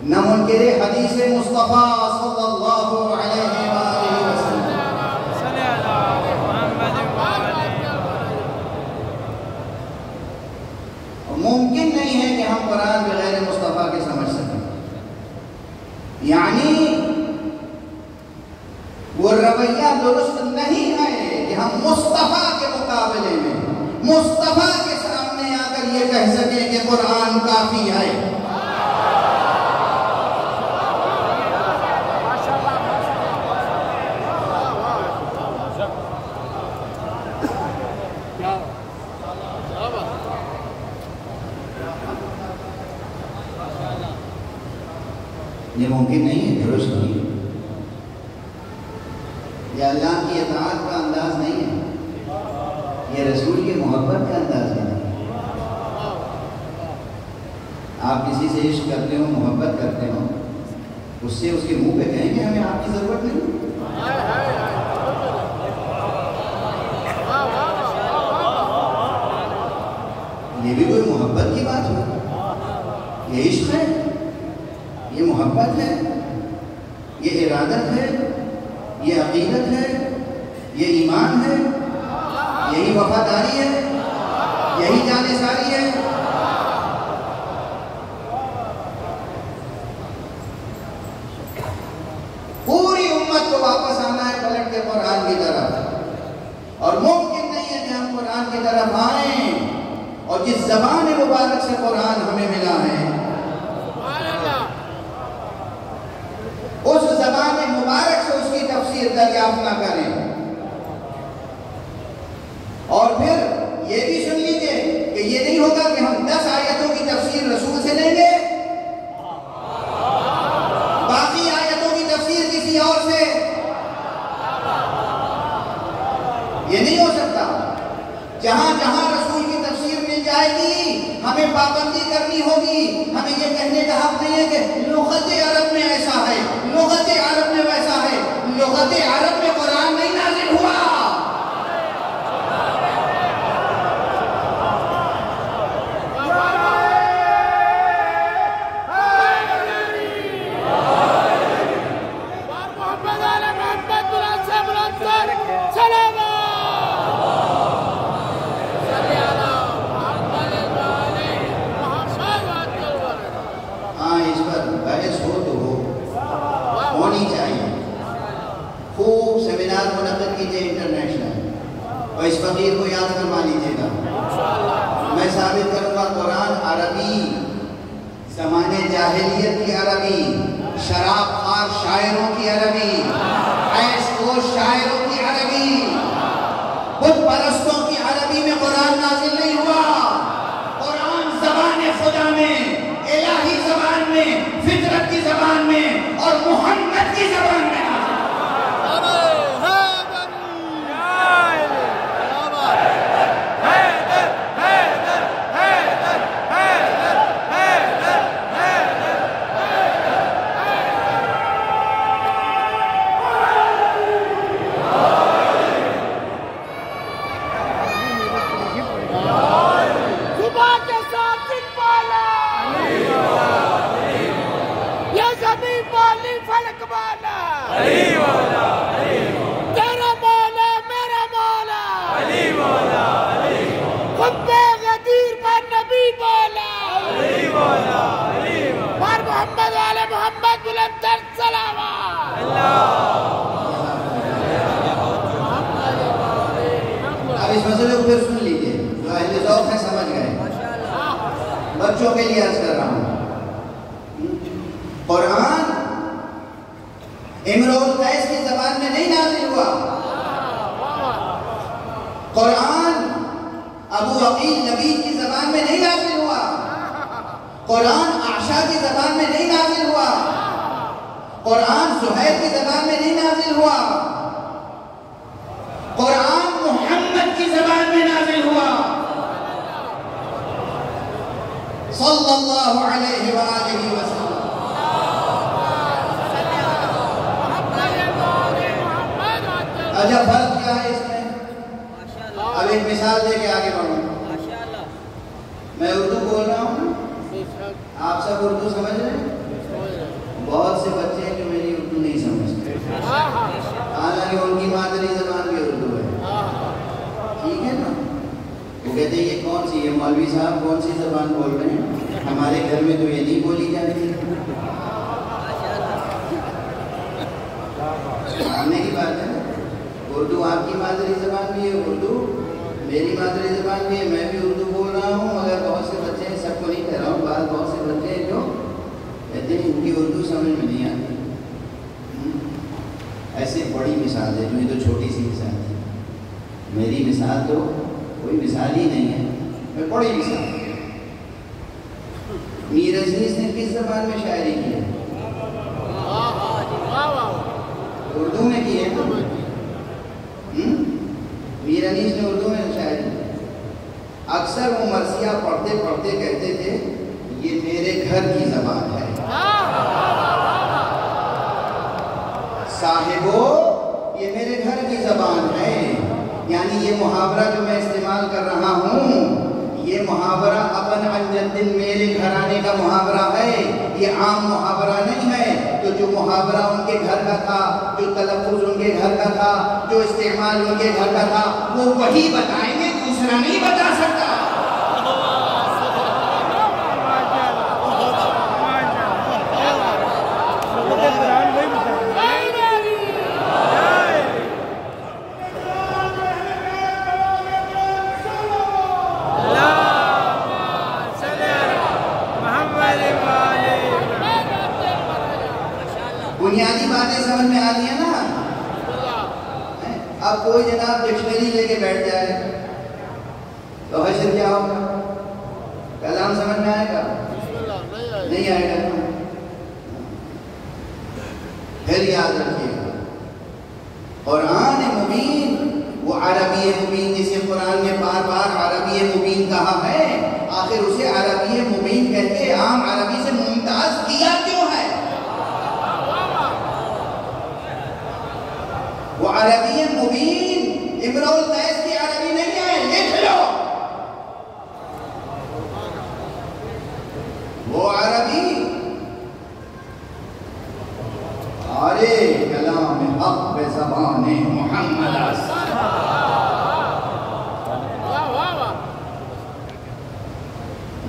Speaker 1: نہ منکر حدیث مصطفیٰ صلی اللہ علیہ وآلہ وسلم۔ ممکن نہیں ہے کہ ہم قرآن بغیر مصطفیٰ کے سمجھ سکیں، یعنی وہ رویہ درست نہیں ہے کہ ہم مصطفیٰ کے مقابلے میں، مصطفیٰ کے سامنے آ کر یہ کہہ سکیں کہ قرآن کافی ہے۔ یہ ممکن نہیں ہے، درست نہیں ہے، یہ اللہ کی اطاعت کا انداز نہیں ہے، یہ رسول کی محبت کا انداز نہیں ہے۔ آپ کسی سے عشق کرتے ہو، محبت کرتے ہو، اس سے اس کے منہ پہ کہیں گے ہمیں آپ کی ضرورت نہیں، یہ بھی کوئی محبت کی بات ہو، یہ عشق ہے، یہ محبت ہے، یہ ارادت ہے، یہ عقیدت ہے، یہ ایمان ہے، یہی وفاداری ہے، یہی جانثاری ہے۔ پوری امت کو واپس آنا ہے پلٹ کے قرآن کی طرف، اور ممکن نہیں ہے کہ ہم قرآن کی طرف آئیں اور جس زبان مبارک سے قرآن ہمیں ملا ہے اس زبان مبارک سے اس کی تفسیر دریافت نہ کریں۔ اور پھر یہ بھی سن لیجئے کہ یہ نہیں ہوگا کہ ہم 10 آیتوں کی تفسیر رسول سے لیں گے، باقی آیتوں کی تفسیر کسی اور سے، یہ نہیں ہو سکتا۔ جہاں جہاں رسول کی تفسیر مل جائے گی ہمیں پابندی کرنی ہوگی، ہمیں یہ کہنے کا حق نہیں ہے کہ لغت عرب میں ایسا ہے، لغت عرب میں ویسا ہے۔ لغت عرب میں قرآن نہیں نازل ہوا، اور اس فقیر کو یاد کروا لیجیے گا۔ میں ثابت کروں گا قرآن عربی، زمانے جاہلیت کی عربی، شراب خوار شاعروں کی عربی، عیش خور شاعروں کی عربی، بت پرستوں کی عربی میں قرآن نازل نہیں ہوا۔ قرآن زبان خدا میں، الہی زبان میں، فطرت کی زبان میں اور محمد کی زبان میں اس مسئلے کو پھر سن لیجئے، جو اہل ذوق ہے سمجھ گئے، بچوں کے لیے عرض کر رہا ہوں۔ قرآن امرؤ القیس کی زبان میں نہیں نازل ہوا، قرآن ابو عقیل نبید کی زبان میں نہیں نازل ہوا، قرآن عائشہ کی زبان میں نہیں نازل ہوا، قرآن زہیر کی زبان میں نہیں نازل ہوا، قرآن محمد کی زبان میں نازل ہوا صلی اللہ علیہ وآلہ وسلم۔ اچھا فرق کیا ہے اس میں؟ اب ایک مثال دے کے آگے بڑھوں۔ میں اردو بول رہا ہوں، آپ سب اردو سمجھ رہے ہیں؟ بہت سے بچے ہیں جو میری اردو نہیں سمجھتے، حالانکہ ان کی مادری زبان بھی اردو ہے، ٹھیک ہے نا؟ وہ کہتے ہیں یہ کون سی، یہ مولوی صاحب کون سی زبان بول رہے ہیں، ہمارے گھر میں تو یہ نہیں بولی جاتی۔ آنے کی بات ہے، اردو آپ کی مادری زبان بھی ہے، اردو میری مادری زبان بھی ہے، میں بھی اردو بول رہا ہوں، مگر بہت سے بچے ہیں، سب کو نہیں کہہ رہا ہوں، بہت سے بچے ہیں جو کہتے ہیں ان کی اردو سمجھ میں نہیں آتی۔ ایسے بڑی مثال ہے، جو یہ تو چھوٹی سی مثال ہے، میری مثال تو کوئی مثال ہی نہیں ہے، میں بڑی مثال۔ میر عزیز نے کس زبان میں شاعری کی ہے؟ اردو میں کی ہے نا؟ میر عزیز نے اردو میں شاعری کی۔ اکثر وہ مرثیہ پڑھتے پڑھتے کہتے تھے یہ میرے گھر کی زبان ہے، صاحبو یہ میرے گھر کی زبان ہے، یعنی یہ محاورہ جو میں استعمال کر رہا ہوں، یہ محاورہ ابن عن جد میرے گھرانے کا محاورہ ہے، یہ عام محاورہ نہیں ہے. تو جو محاورہ ان کے گھر کا تھا، جو تلفظ ان کے گھر کا تھا، جو استعمال ان کے گھر کا تھا، وہ وہی بتائیں گے، دوسرا نہیں بتا سکتا. بنیادی باتیں سمجھ میں آتی ہیں نا. اب کوئی جناب ڈکشنری لے کے بیٹھ جائے تو حشر کیا ہوگا؟ کلام سمجھ میں آئے گا؟ نہیں آئے گا. پھر یاد رکھیے گا قرآن مبین وہ عربی مبین، جسے قرآن نے بار بار عربی مبین کہا ہے، آخر اسے عربی مبین کہہ کے عام عربی سے ممتاز کیا کیوں ہے؟ وہ عربی مبین امرؤ القیس کی عربی نہیں ہے، لکھ لو. وہ عربی ارے کلام حق زبان محمد.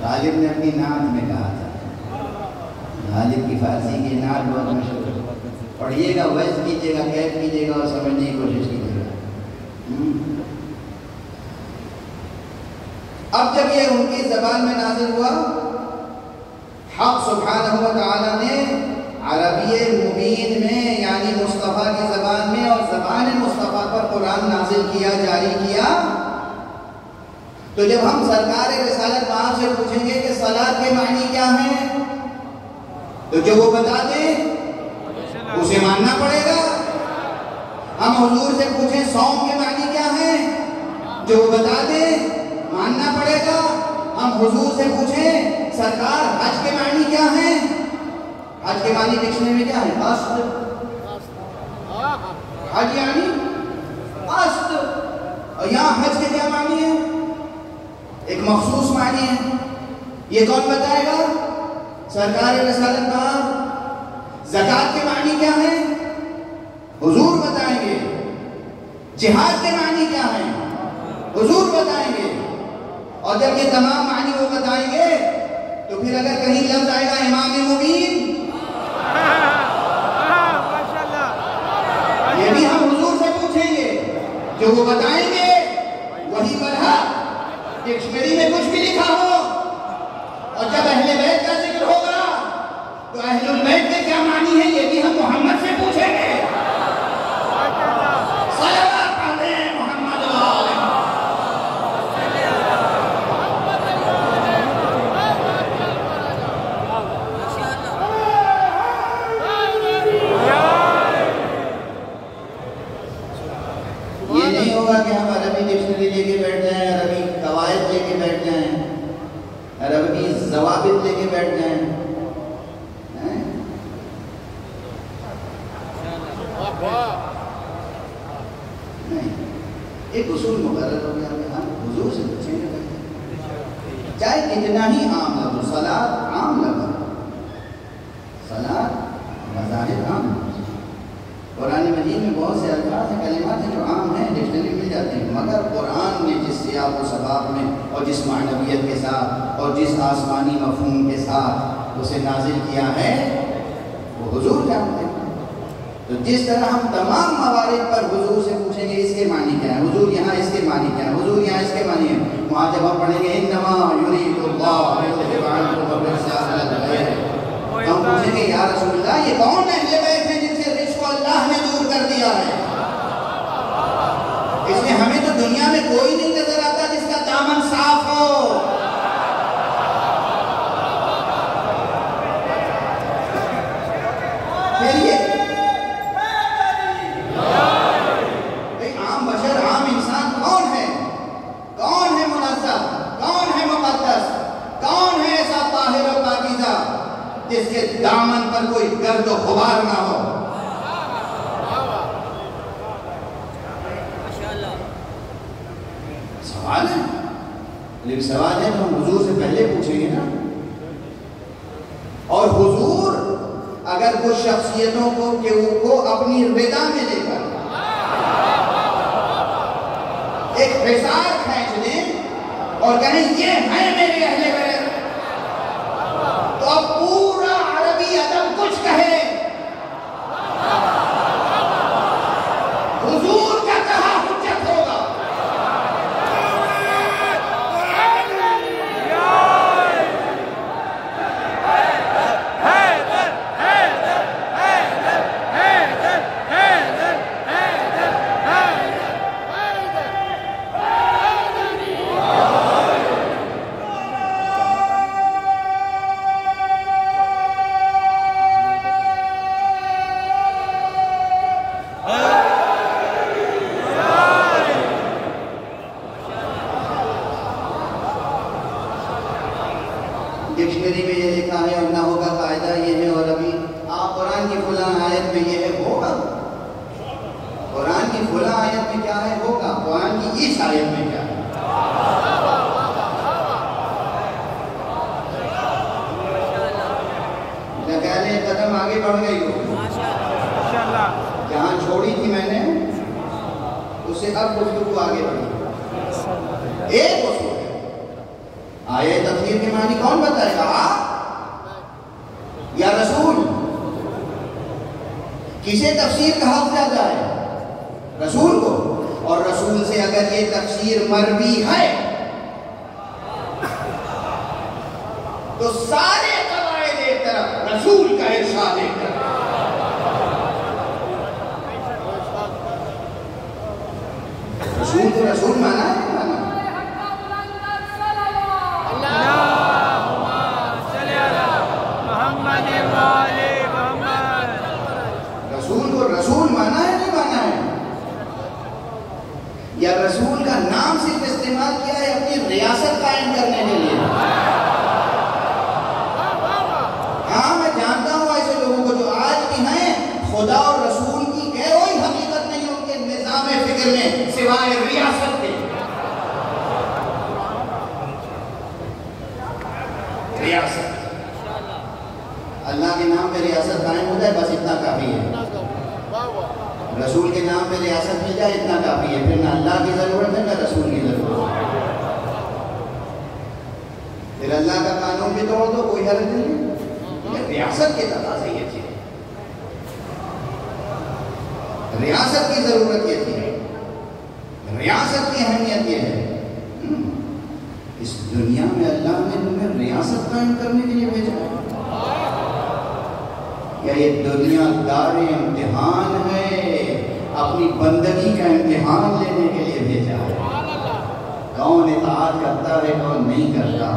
Speaker 1: غالب نے اپنی نعت میں کہا تھا، غالب کی فارسی کی نعت بہت مشہور ہے، پڑھیے گا، ویسٹ کیجیے گا، کیف کیجیے گا اور سمجھنے کی کوشش کیجیے گا. اب جب یہ ان کی زبان میں نازل ہوا، حق سبحانہ و تعالیٰ نے عربی مبین میں یعنی مصطفیٰ کی زبان میں اور زبان مصطفیٰ پر قرآن نازل کیا، جاری کیا. تو جب ہم سرکار رسالت آپ سے پوچھیں گے کہ صلاۃ کے معنی کیا ہیں، تو جو وہ بتا دیں اسے ماننا پڑے گا. ہم حضور سے پوچھیں صوم کے معنی کیا ہیں، جو وہ بتا دیں ماننا پڑے گا. ہم حضور سے پوچھیں سرکار حج کے معنی کیا ہیں، حج کے معنی ڈکشنری میں کیا ہے؟ قصد. حج یعنی قصد. اور یہاں حج کے کیا معنی ہے؟ ایک مخصوص معنی ہے. یہ کون بتائے گا؟ سرکار رسالت پاک. زکوٰۃ کے معنی کیا ہیں؟ حضور بتائیں گے. جہاد کے معنی کیا ہیں؟ حضور بتائیں گے. اور جب یہ تمام معنی وہ بتائیں گے تو پھر اگر کہیں لفظ آئے گا امام مبین، یہ بھی ہم حضور سے پوچھیں گے. جو وہ بتائیں گے وہی پڑھا. ڈکشنری میں کچھ بھی لکھا ہو. اور جب اہل بیت کا ذکر ہوگا تو اہل البیت کے کیا معنی ہے، یہ بھی ہم محمد سے پوچھیں گے. صلوات علیہ محمد وآلہ. یہ نہیں ہوگا کہ ہم عربی ڈکشنری لے کے بیٹھ جائیں، عربی قواعد لے کے بیٹھ جائیں، عربی ضوابط لے کے بیٹھ جائیں. نہیں، ایک اصول مقرر ہو گیا کہ ہم حضور سے پوچھیں گے، چاہے کتنا ہی عام لفظ. صلاۃ عام لفظ، صلاۃ بظاہر عام لفظ. قرآن مجید میں بہت سے الفاظ ہیں، کلمات ہیں جو عام ہیں، ڈکشنری مل جاتے ہیں. مگر قرآن نے جس سیاق و سباق میں اور جس معنویت کے ساتھ اور جس آسمانی مفہوم کے ساتھ اسے نازل کیا ہے وہ حضور جانتے ہیں. تو جس طرح ہم تمام موارد پر حضور سے پوچھیں گے اس کے معنی کیا ہے، حضور یہاں اس کے معنی کیا ہے، حضور یہاں اس کے معنی ہے، وہاں جب ہم پڑھیں گے انما یرید اللہ لیذهب عنکم الرجس اہل البیت، ہم پوچھیں گے یا رسول اللہ یہ کون اہل بیت ہیں جن سے رجس کو اللہ نے دور کر دیا ہے. اس لیے ہمیں تو دنیا میں کوئی نہیں نظر آتا جس کا دامن صاف ہو. پھر یہ عام بشر، عام انسان کون ہے؟ کون ہے منزہ، کون ہے مقدس، کون ہے ایسا طاہر و پاکیزہ جس کے دامن پر کوئی گرد و غبار نہ ہو؟ سوال ہے، لیکن سوال ہے تو ہم حضور سے پہلے پوچھیں گے نا. اور حضور اگر کچھ شخصیتوں کو اپنی رضا میں لے کر ایک حصار کھینچ لیں اور کہیں یہ ہیں میرے اہل بیت، تو اب پورا عربی ادب کچھ کہے، حضور کا کہا حجت ہوگا۔ ڈکشنری میں یہ لکھا ہے اور نہ ہوگا قاعدہ یہ ہے، اور ابھی آپ قرآن کی فلاں آیت میں یہ ہے ہوگا، قرآن کی فلاں آیت میں کیا ہے ہوگا، قرآن کی اس آیت میں کیا ہے۔ نکالے قدم آگے بڑھ گئی ہو، جہاں چھوڑی تھی میں نے اس سے اب گفتگو آگے بڑھی۔ ایک اصول ہے، آیے تفسیر کے معنی کون بتائے گا، آپ یا رسول؟ کسے تفسیر کہا جاتا ہے؟ رسول کو۔ اور رسول سے اگر یہ تفسیر مروی ہے تو سارے قواعد ایک طرف، رسول کا ارشاد ایک طرف۔ رسول کو رسول مانا ہے، رسول کو رسول مانا ہے نہیں مانا ہے؟ یا رسول کا نام صرف استعمال کیا ہے اپنی ریاست قائم کرنے کے لیے؟ ہاں میں جانتا ہوں ایسے لوگوں کو جو آج بھی ہیں، خدا اور رسول کی کوئی حقیقت نہیں ان کے نظام فکر میں سوائے ریاست کے۔ ریاست، اللہ کے نام پہ ریاست قائم ہو جائے بس اتنا کافی ہے، رسول کے نام پہ ریاست مل جائے اتنا کافی ہے، پھر نہ اللہ کی ضرورت ہے نہ رسول کی ضرورت ہے۔ پھر اللہ کا قانون بھی توڑ دو کوئی حرج نہیں ہے، ریاست کے تقاضے یہ تھی، ریاست کی ضرورت یہ تھی، ریاست کی اہمیت یہ ہے۔ اس دنیا میں اللہ نے تمہیں ریاست قائم کرنے کے لیے بھیجا ہے، یا یہ دنیا دار امتحان ہے، اپنی بندگی کا امتحان لینے کے لیے بھیجا ہے؟ کون اطاعت کرتا ہے کون نہیں کرتا،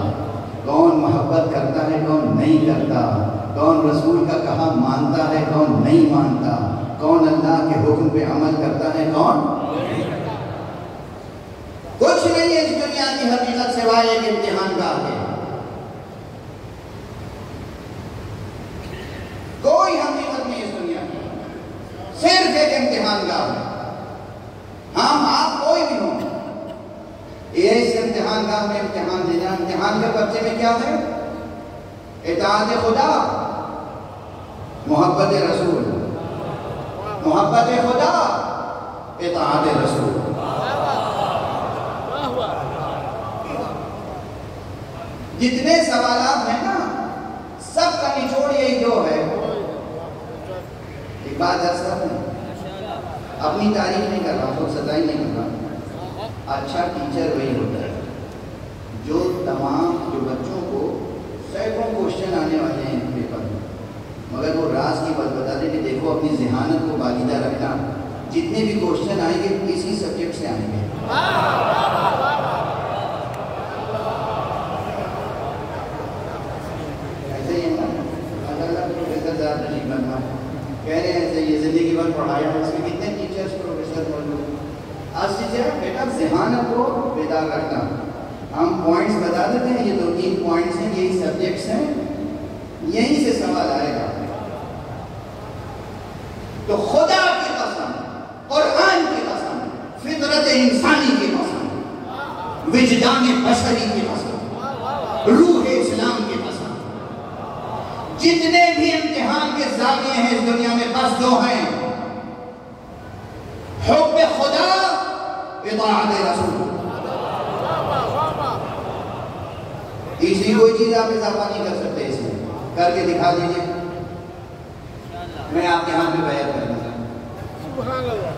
Speaker 1: کون محبت کرتا ہے کون نہیں کرتا، کون رسول کا کہا مانتا ہے کون نہیں مانتا، کون اللہ کے حکم پہ عمل کرتا ہے کون نہیں کرتا۔ کچھ نہیں ہے اس دنیا کی حقیقت سوائے ایک امتحان کا ہے، کوئی حقیقت نہیں اس دنیا کی، صرف ایک امتحان کا ہے۔ ہم آپ کوئی بھی ہوں، یہ اس امتحان کا میں امتحان دینا، امتحان کے پرچے میں کیا ہے؟ اطاعت خدا، محبت رسول، محبت خدا، اطاعت رسول۔ جتنے سوالات ہیں نا سب کا نچوڑ یہی دو ہے۔ ایک بات عرض کر دوں، اپنی تعریف نہیں کر رہا، خود ستائی نہیں کر رہا، اچھا ٹیچر وہی ہوتا ہے جو تمام جو بچوں کو سینکڑوں کوشچن آنے والے ہیں پیپر میں، مگر وہ راز کی بات بتا دیں کہ دیکھو اپنی ذہانت کو بالیدہ رکھنا، جتنے بھی کوشچن آئیں گے کسی سبجیکٹ سے آئیں گے۔ ایسے ہی ہے نا، اللہ پروفیسر صاحب تشریف فرما کہہ رہے ہیں ایسے یہ زندگی بھر پڑھایا، اس میں کتنے ٹیچرز پروفیسر موجود۔ آج سے بیٹا ذہانت کو بیدار رکھنا، ہم پوائنٹس بتا دیتے ہیں، یہ 2-3 پوائنٹس ہیں، یہی سبجیکٹس ہیں، یہیں سے سوال آئے گا۔ تو خدا کی قسم، قرآن کی قسم، فطرت انسانی کی قسم، وجدان بشری کی قسم، روح اسلام کی قسم، جتنے بھی امتحان کے زاویے ہیں اس دنیا میں بس دو ہیں، حب خدا، اطاعت رسول۔ تیسری کوئی چیز آپ اضافہ نہیں کر سکتے، اس میں کر کے دکھا دیجیے، میں آپ کے ہاتھ میں بیعت کروں گا۔
Speaker 2: سبحان اللہ۔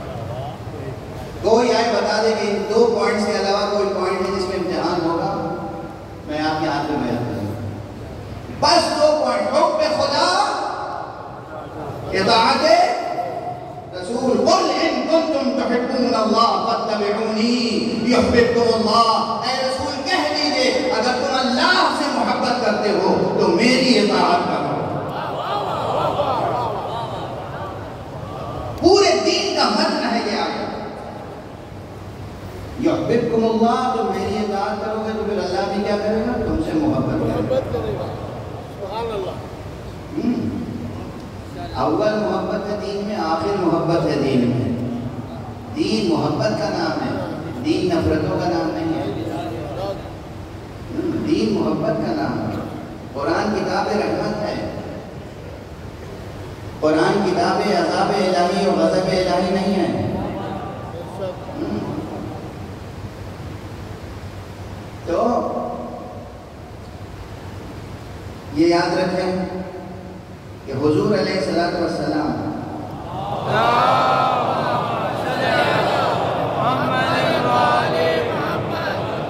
Speaker 1: کوئی آئے بتا دے کہ ان 2 پوائنٹس کے علاوہ کوئی پوائنٹ ہے جس میں امتحان ہوگا، میں آپ کے ہاتھ میں بیعت کروں گا۔ بس 2 پوائنٹ، حب خدا، اطاعت رسول۔ قل ان کنتم تحبون اللہ فاتبعونی یحببکم اللہ۔ اے رسول کہہ دیجئے اگر تم اللہ سے محبت کرتے ہو تو میری اطاعت کرو۔ پورے دین کا متن ہے یہ آیت۔ یحببکم اللہ، تم میری اطاعت کرو گے تو پھر اللہ بھی کیا کرے گا؟ تم سے محبت کرے گا۔
Speaker 2: سبحان اللہ۔
Speaker 1: اول محبت ہے دین میں، آخر محبت ہے دین میں۔ دین محبت کا نام ہے، دین نفرتوں کا نام نہیں ہے۔ دین محبت کا نام ہے۔ قرآن کتاب رحمت ہے، قرآن کتاب عذاب الہی اور غضب الہی نہیں ہے۔ تو یہ یاد رکھیں کہ حضور علیہ السلام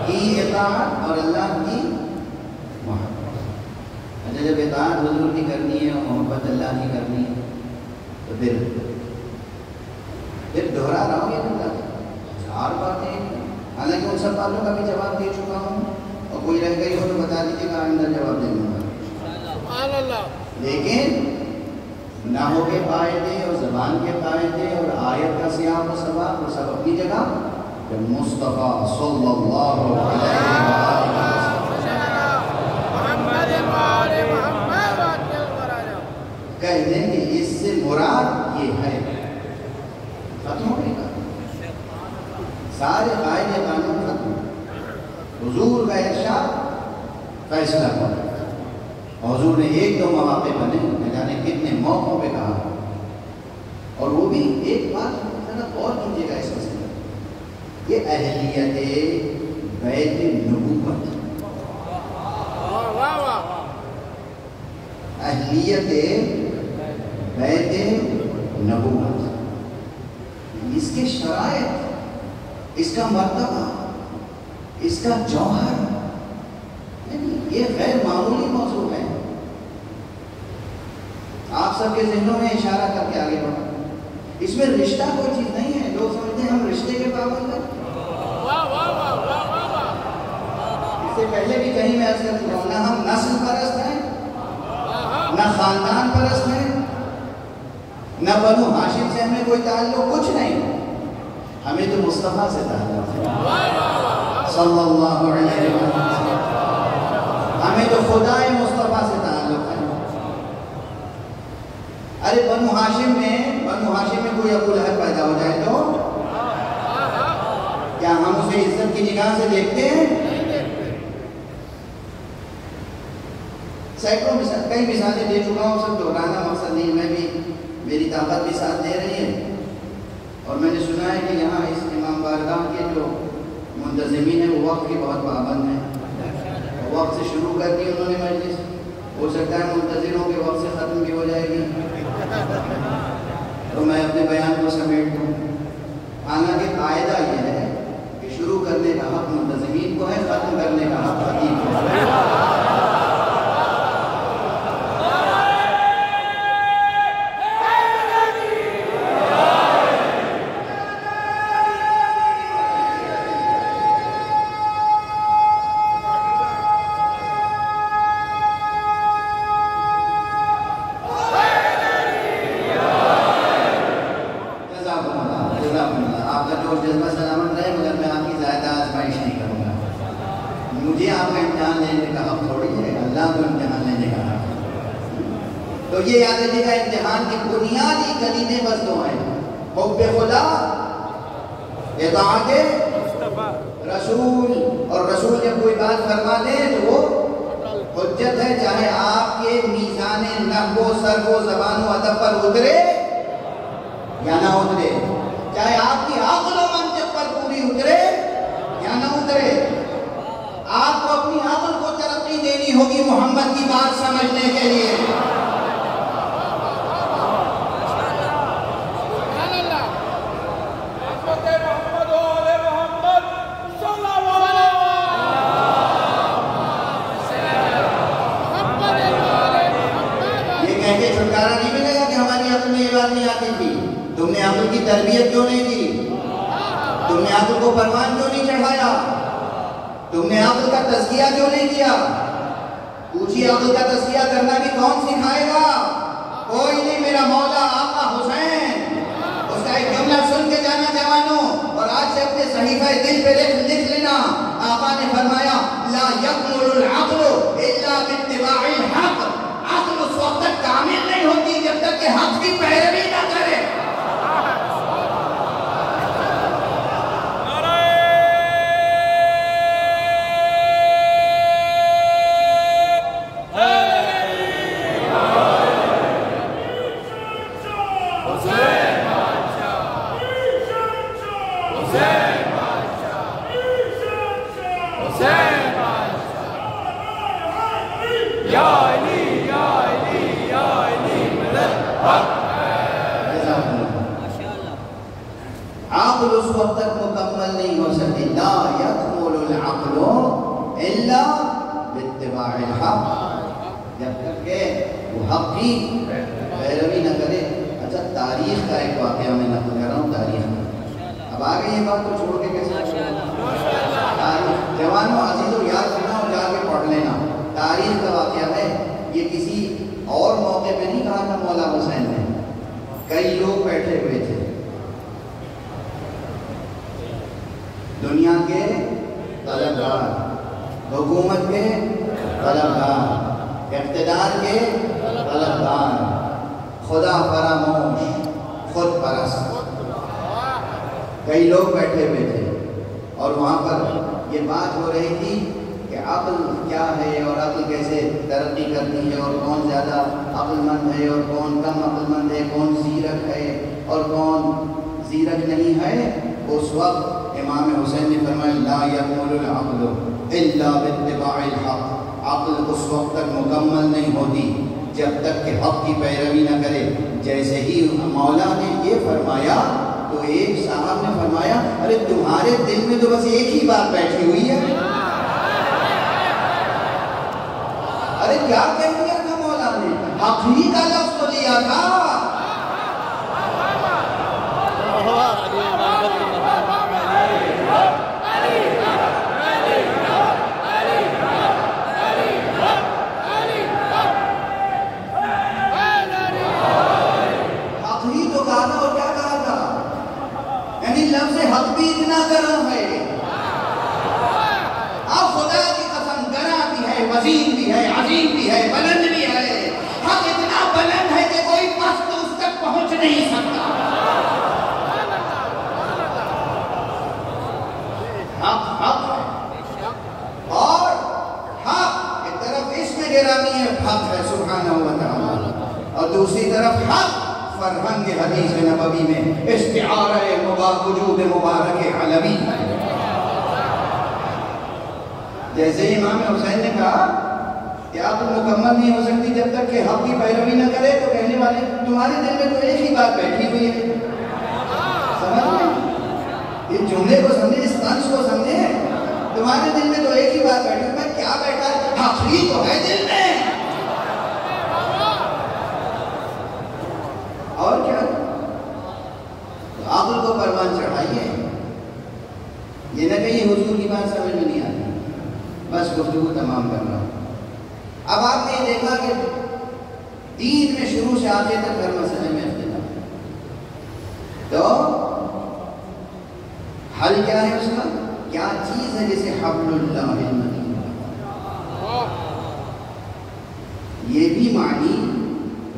Speaker 1: کی اطاعت اور اللہ کی محبت۔ اچھا جب اطاعت حضور کی کرنی ہے اور محبت اللہ کی کرنی ہے تو پھر دہرا رہا ہوں یہ چار باتیں، حالانکہ ان سب باتوں کا بھی جواب دے چکا ہوں، اور کوئی رہ گئی ہو تو بتا دیجیے گا، آئندہ جواب دے دوں گا۔
Speaker 2: سبحان اللہ۔
Speaker 1: لیکن نحو کے قاعدے اور زبان کے قاعدے اور آیت کا سیاق و سباق وہ سب اپنی جگہ، جب مصطفیٰ صلی اللہ علیہ وسلم کہہ دیں کہ اس سے مراد یہ ہے، ختم ہو گئی بات، سارے قاعدے قانون ختم۔ حضور کا ارشاد فیصلہ ہو گیا، حضور نے 1-2 مواقع بنے، نہ جانے کتنے موقعوں پہ کہا، اور وہ بھی ایک بات اور کیجیے گا اس مسئلے میں، یہ اہلیت بیت نبوت، اہلیت بیت نبوت، اس کے شرائط، اس کا مرتبہ، اس کا جوہر، یہ غیر معمولی موضوع ہے۔ آپ سب کے ذہنوں میں اشارہ کر کے آگے بڑھا، اس میں رشتہ کوئی چیز نہیں ہے، لوگ سمجھتے ہیں ہم رشتے کے پابند ہیں۔ اس سے پہلے بھی کہیں میں عرض کر چکا ہوں، نہ ہم نسل پرست ہیں، نہ خاندان پرست ہیں، نہ بنو ہاشم سے ہمیں کوئی تعلق، کچھ نہیں، ہمیں تو مصطفیٰ سے تعلق ہے صلی اللہ علیہ وسلم، ہمیں تو خدا مصطفیٰ سے تعلق ہے۔ ارے بنو ہاشم میں کوئی ابو لہب پیدا ہو جائے تو کیا ہم اسے عزت کی نگاہ سے دیکھتے ہیں؟ سینکڑوں کئی مثالیں دے چکا ہوں، سب دہرانا مقصد نہیں، میں بھی میری طاقت بھی ساتھ دے رہی ہے، اور میں نے سنا ہے کہ یہاں اس امام بارگاہ کے جو منتظمین ہیں وہ وقت کے بہت پابند ہیں، وقت سے شروع کر دی انہوں نے مجلس، ہو سکتا ہے منتظروں کے وقت سے ختم بھی ہو جائے گی، تو میں اپنے بیان کو سمیٹ دوں۔ حالانکہ قاعدہ یہ ہے کہ شروع کرنے کا حق منتظمین کو ہے، ختم کرنے کا حق خطیب کو ہے۔ مجھے آپ کا امتحان لینے کا حق تھوڑی ہے، اللہ کو امتحان لینے کا حق ہے۔ تو یہ یاد رکھیے گا، امتحان کی بنیادی کلیدیں بس دو ہیں، حب خدا، اطاعت رسول، اور رسول جب کوئی بات فرما دے تو وہ حجت ہے، چاہے آپ کے میزان ظرف و زبان و ادب پر اترے یا نہ اترے، چاہے آپ کی عقل و منطق پر پوری اترے یا نہ اترے، آپ کو اپنی عقل کو ترقی دینی ہوگی محمد کی بات سمجھنے کے لیے۔ چھٹکارا نہیں ملے گا کہ ہماری عقل میں یہ بات نہیں آتی تھی۔ تم نے عقل کی تربیت کیوں نہیں کی؟ تم نے عقل کو پروان کیوں نہیں چڑھایا؟ تم نے عقل کا تزکیہ کیوں نہیں کیا؟ پوچھیے عقل کا تزکیہ کرنا بھی کون سکھائے گا؟ کوئی نہیں، میرا مولا آقا حسین۔ اس کا ایک جملہ سن کے جانا جوانوں، اور آج سے اپنے صحیفہ دل پہ لکھ لینا۔ آقا نے فرمایا لا یکمل العقل الا باتباع الحق، عقل اس وقت تک کامل نہیں ہوتی جب تک کہ حق کی پیروی نہ کرے۔ عقل اس وقت تک مکمل نہیں ہو سکتی، لا یکمل العقل الا باتباع الحق، جب تک کہ وہ حق کی پیروی نہ کرے۔ اچھا، تاریخ کا ایک واقعہ میں نقل کر رہا ہوں، تاریخ کا۔ اب آگے یہ بات کو چھوڑ کے کیسے تاریخ؟ جوانوں عزیزوں یاد رکھنا اور جا کے پڑھ لینا، تاریخ کا واقعہ ہے۔ یہ کسی اور موقع پہ نہیں کہا تھا مولا حسین نے، کئی لوگ بیٹھے ہوئے تھے، دنیا کے طلبگار، حکومت کے طلبگار، اقتدار کے طلبگار، خدا فراموش، خود پرست، کئی لوگ بیٹھے ہوئے تھے، اور وہاں پر یہ بات ہو رہی تھی کہ عقل کیا ہے اور عقل کیسے ترقی کرتی ہے، اور کون زیادہ عقل مند ہے اور کون کم عقل مند ہے، کون زیرک ہے اور کون زیرک نہیں ہے۔ اس وقت امام حسین نے فرمایا لا یکمل العقل الا باتباع الحق، عقل اس وقت تک مکمل نہیں ہوتی جب تک کہ حق کی پیروی نہ کرے۔ جیسے ہی مولا نے یہ فرمایا تو ایک صاحب نے فرمایا ارے تمہارے دل میں تو بس ایک ہی بات بیٹھی ہوئی ہے، ارے کیا کہہ دیا تھا مولا نے؟ حق ہی کا لفظ تو لیا تھا۔ حق بھی اتنا گرم ہے، اب خدا کی قسم گرم بھی ہے، وزین بھی ہے، عظیم بھی ہے، بلند بھی ہے۔ حق اتنا بلند ہے کہ کوئی پست اس تک پہنچ نہیں سکتا۔ حق حق ہے، اور حق ایک طرف اس میں گرامی ہے، حق ہے سبحانہ و تعالی، اور دوسری طرف حق فرہنگ حدیث نبوی میں استعارہ وجود مبارک علوی ہے۔ جیسے امام حسین نے کہا کہ آپ مکمل نہیں ہو سکتی جب تک کہ حق کی پیروی نہ کرے، تو کہنے والے تمہارے دل میں تو ایک ہی بات بیٹھی ہوئی ہے۔ سمجھ میں اس جملے کو سمجھے، اس طنز کو سمجھے، تمہارے دل میں تو ایک ہی بات بیٹھی ہوئی ہے، کیا بیٹھا ہے؟ حق ہی تو ہے دل میں، اور کیا؟ عقل کو پروان چڑھائیے، یہ نہ کہیے حضور کی بات سمجھ میں نہیں آتی، بس گفتگو تمام کر رہا ہوں۔ اب آپ نے یہ دیکھا کہ دین میں شروع سے آخر تک ہر مسئلے میں اختلاف، تو حل کیا ہے اس کا؟ کیا چیز ہے جسے حبل اللہ المتین، یہ بھی معنی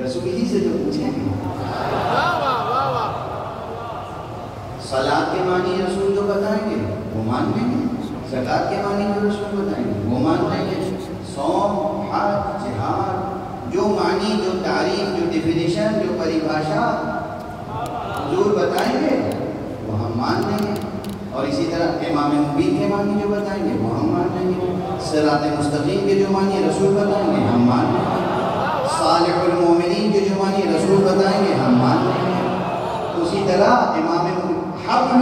Speaker 1: رسول ہی سے جو پوچھیں گے۔ صلاۃ کے معنی رسول جو بتائیں گے وہ مان لیں گے، زکوٰۃ کے معنی جو رسول بتائیں گے وہ مان لیں گے، صوم، حج، جہاد، جو معنی، جو تعریف، جو ڈیفینیشن، جو پریبھاشا حضور بتائیں گے وہ ہم مان لیں گے، اور اسی طرح امام مبین کے معنی جو بتائیں گے وہ ہم مان لیں گے، صراط مستقیم کے جو معنی رسول بتائیں گے ہم مان لیں گے، صالح المومنین کے جو معنی رسول بتائیں گے ہم مان لیں گے۔ اسی طرح امام حبل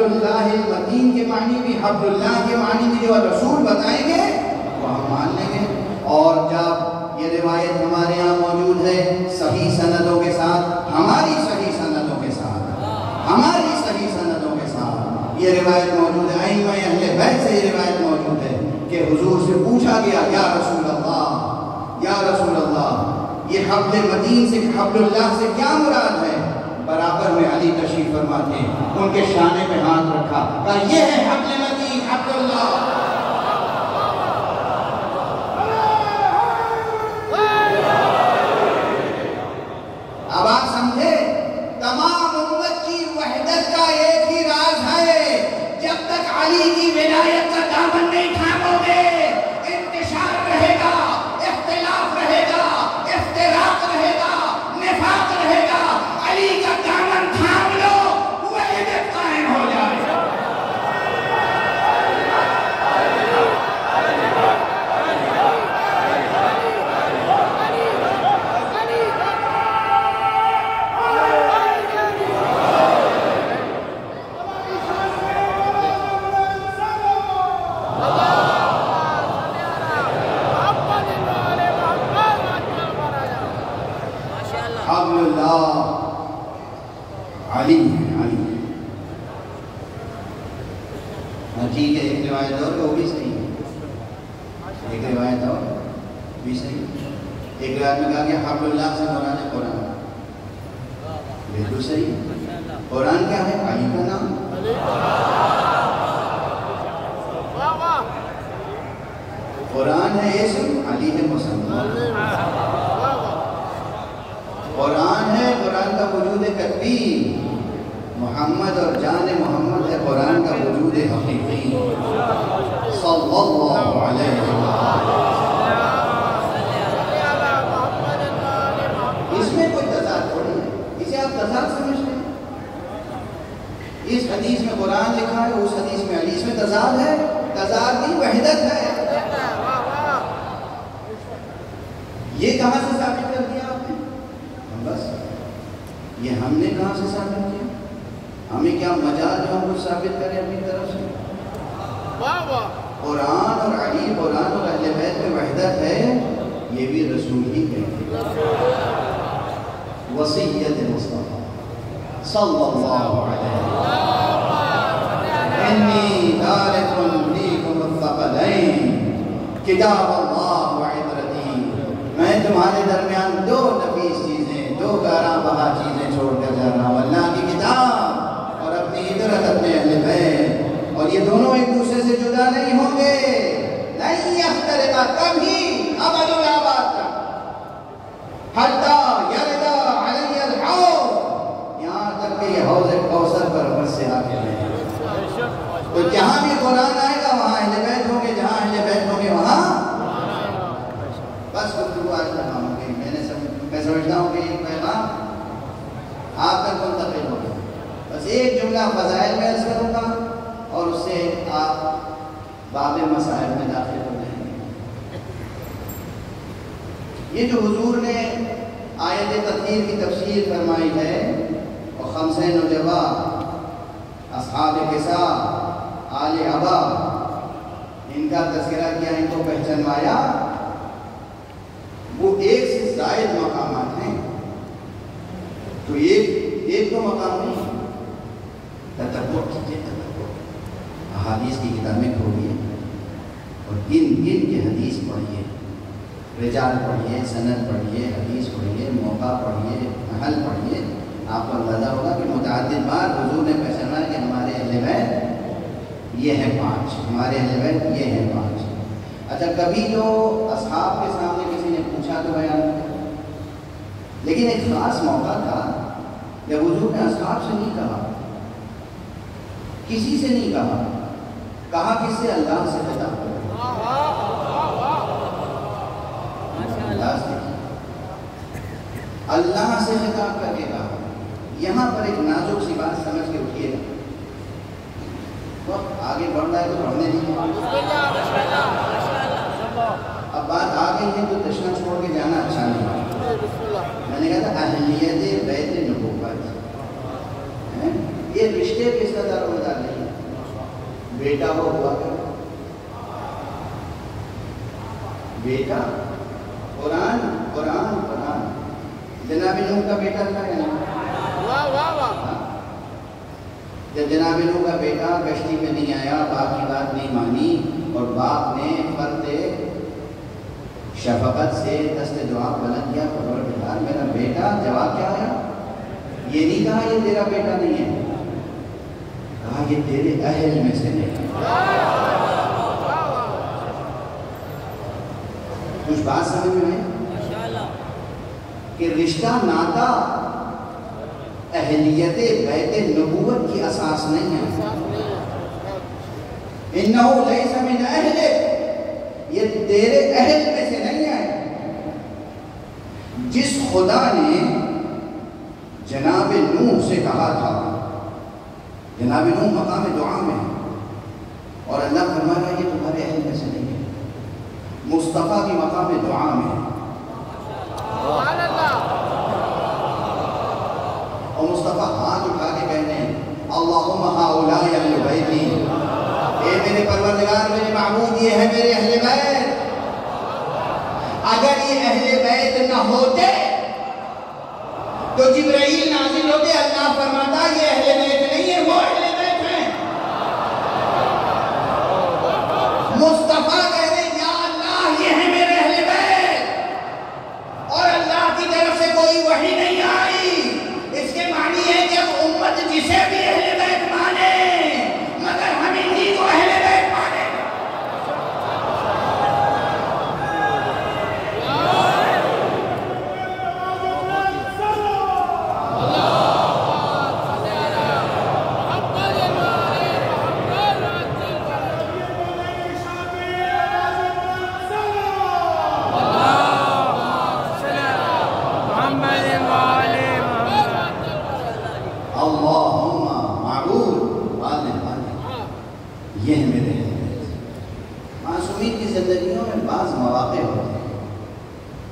Speaker 1: اللہ المتین کے معنی بھی، حبل اللہ کے معنی بھی جو رسول بتائیں گے وہ ہم مان لیں گے۔ اور جب یہ روایت ہمارے یہاں موجود ہے صحیح سندوں کے ساتھ، ہماری صحیح سندوں کے ساتھ، ہماری صحیح سندوں کے ساتھ یہ روایت موجود ہے، ائمہ اہل بیت سے یہ روایت موجود ہے کہ حضور سے پوچھا گیا یا رسول اللہ، یا رسول اللہ، یہ حبل متین سے، حبل اللہ سے کیا مراد ہے؟ برابر میں علی تشریف فرما تھے، ان کے شانے پہ ہاتھ رکھا، کہا یہ ہے حبل متین، حبل اللہ۔ اب آپ سمجھے، تمام امت کی وحدت کا ایک ہی راز ہے، جب تک علی کی ولایت کا دامن نہیں تھامو گے انتشار رہے گا، اختلاف رہے گا، افتراق رہے گا، نفاق رہے گا۔ علی کا دامن تھام لو، وحدت قائم ہو جائے۔ حبل اللہ علی علی۔ ٹھیک ہے، ایک روایت اور وہ بھی صحیح ہے، ایک روایت اور بھی صحیح ہے۔ ایک روایت میں کہا کہ حبل اللہ سے مراد ہے قرآن، بالکل صحیح ہے۔ قرآن کیا ہے؟ علی کا نام۔ قرآن ہے اسم، علی ہے مسمى۔ قرآن ہے، قرآن کا وجود کتبی، محمد اور جان محمد ہے قرآن کا وجود حقیقی، صلی اللہ علیہ وسلم۔ اس میں کوئی تضاد تھوڑی ہے، اسے آپ تضاد سمجھتے ہیں؟ اس حدیث میں قرآن لکھا ہے، اس حدیث میں علی، اس میں تضاد ہے؟ تضاد نہیں، وحدت ہے۔ یہ کہاں سے ثابت کر دیا آپ نے؟ بس یہ ہم نے کہاں سے ثابت کیا؟ ہمیں کیا مجال جو ہم کچھ ثابت کریں اپنی طرف سے؟ قرآن اور علی، قرآن اور اہل بیت میں وحدت ہے، یہ بھی رسول ہی کہتے ہیں۔ وصیت مصطفیٰ صلی اللہ علیہ وسلم، انی تارک فیکم الثقلین کتاب اللہ وعطرتی، میں تمہارے درمیان دو نفیس چیزیں، دو گاراں بہا چیزیں چھوڑ کر جا رہا ہوں، اللہ کی کتاب اور اپنی عطرت، اپنے اہل بیت، اور یہ دونوں ایک دوسرے سے جدا نہیں ہوں گے، نہیں یفترقا، کبھی ابد الآباد تک، حتی یرد علی الحوض، یہاں تک کہ یہ حوض کوثر پر بس سے آگے لیں۔ تو جہاں بھی قرآن آئے گا وہاں اہل بیت ہوں گے، جہاں اہل بیت ہوں گے وہاں بس گفتگو آج تک ہم گئی۔ میں سمجھتا ہوں کہ ایک پیغام آپ تک منتقل ہو گیا، بس ایک جملہ فضائل میں عرض کروں گا اور اس سے آپ باب مسائل میں داخل ہو جائیں گے۔ یہ جو حضور نے آیت تطہیر کی تفسیر فرمائی ہے اور خمسہ نجبا، اصحاب قصہ، آل ابا، ان کا تذکرہ کیا، ان کو پہچانوایا، وہ ایک سے زائد مقامات ہیں، تو ایک تو مقام نہیں، تتبع کیجئے، تتبع احادیث کی کتابیں کھولیے اور گن کے حدیث پڑھیے، رجال پڑھیے، سند پڑھیے، حدیث پڑھیے، موقع پڑھیے، محل پڑھیے، آپ کو اندازہ ہوگا کہ متعدد بار حضور نے پہچانا کہ ہمارے اہل بیت یہ ہیں 5، ہمارے اہل بیت یہ ہیں 5۔ اچھا، کبھی جو اصحاب کے سامنے کسی نے پوچھا تو بیان کیا، لیکن ایک خاص موقع تھا جب حضور نے اصحاب سے نہیں کہا، کسی سے نہیں کہا کس سے؟ اللہ سے خطاب کرا۔ اللہ سے خطاب کر کے کہا. یہاں پر ایک نازک سی بات سمجھ کے اٹھیے گا. وقت آگے بڑھ رہا ہے تو بڑھنے دیجیے. اب بات آ گئی ہے تو تشنا چھوڑ کے جانا اچھا نہیں ہے. میں نے کہا تھا اہلیت بیت نبوت، یہ رشتے کس کا دار و مدار نہیں ہے. بیٹا وہ ہوا کرتا، بیٹا قرآن قرآن قرآن. جناب نوح کا بیٹا تھا یا نہیں؟ جب جناب نوح کا بیٹا کشتی میں نہیں آیا، باپ کی بات نہیں مانی، اور باپ نے فرد شفقت سے دست دعا بلند کیا، پروردگار میرا بیٹا. جواب کیا آیا؟ یہ نہیں کہا یہ تیرا بیٹا نہیں ہے، کہا یہ تیرے اہل میں سے نہیں ہے. کچھ بات سمجھ میں آئی کہ رشتہ ناتا اہلیت بیت نبوت کی اساس نہیں ہے. انہو لیس من اہلک، یہ تیرے اہل میں سے نہیں ہے. جس خدا نے جناب نوح سے کہا تھا، جناب نوح مقام دعا میں ہے اور اللہ فرما رہا ہے یہ تمہارے اہل میں سے نہیں ہے. مصطفیٰ کی مقام دعا میں ہے اور مصطفیٰ ہاتھ اٹھا کے کہنے اللہم ہؤلاء اہل بیتی، اے میرے پروردگار میرے معبود یہ ہے میرے اہل بیت. اگر یہ اہل بیت نہ ہوتے تو جبرائیل نازل ہوتے، اللہ فرماتا یہ اہل بیت نہیں ہے، وہ اہل بیت ہیں. مصطفیٰ کہنے یا اللہ یہ ہے میرے اہل بیت، اور اللہ کی طرف سے کوئی وحی نہیں آئی. اس کے معنی ہے کہ اب امت جسے بھی اہل بیت مانے مگر ہم انہی کو اہل بیت مانے.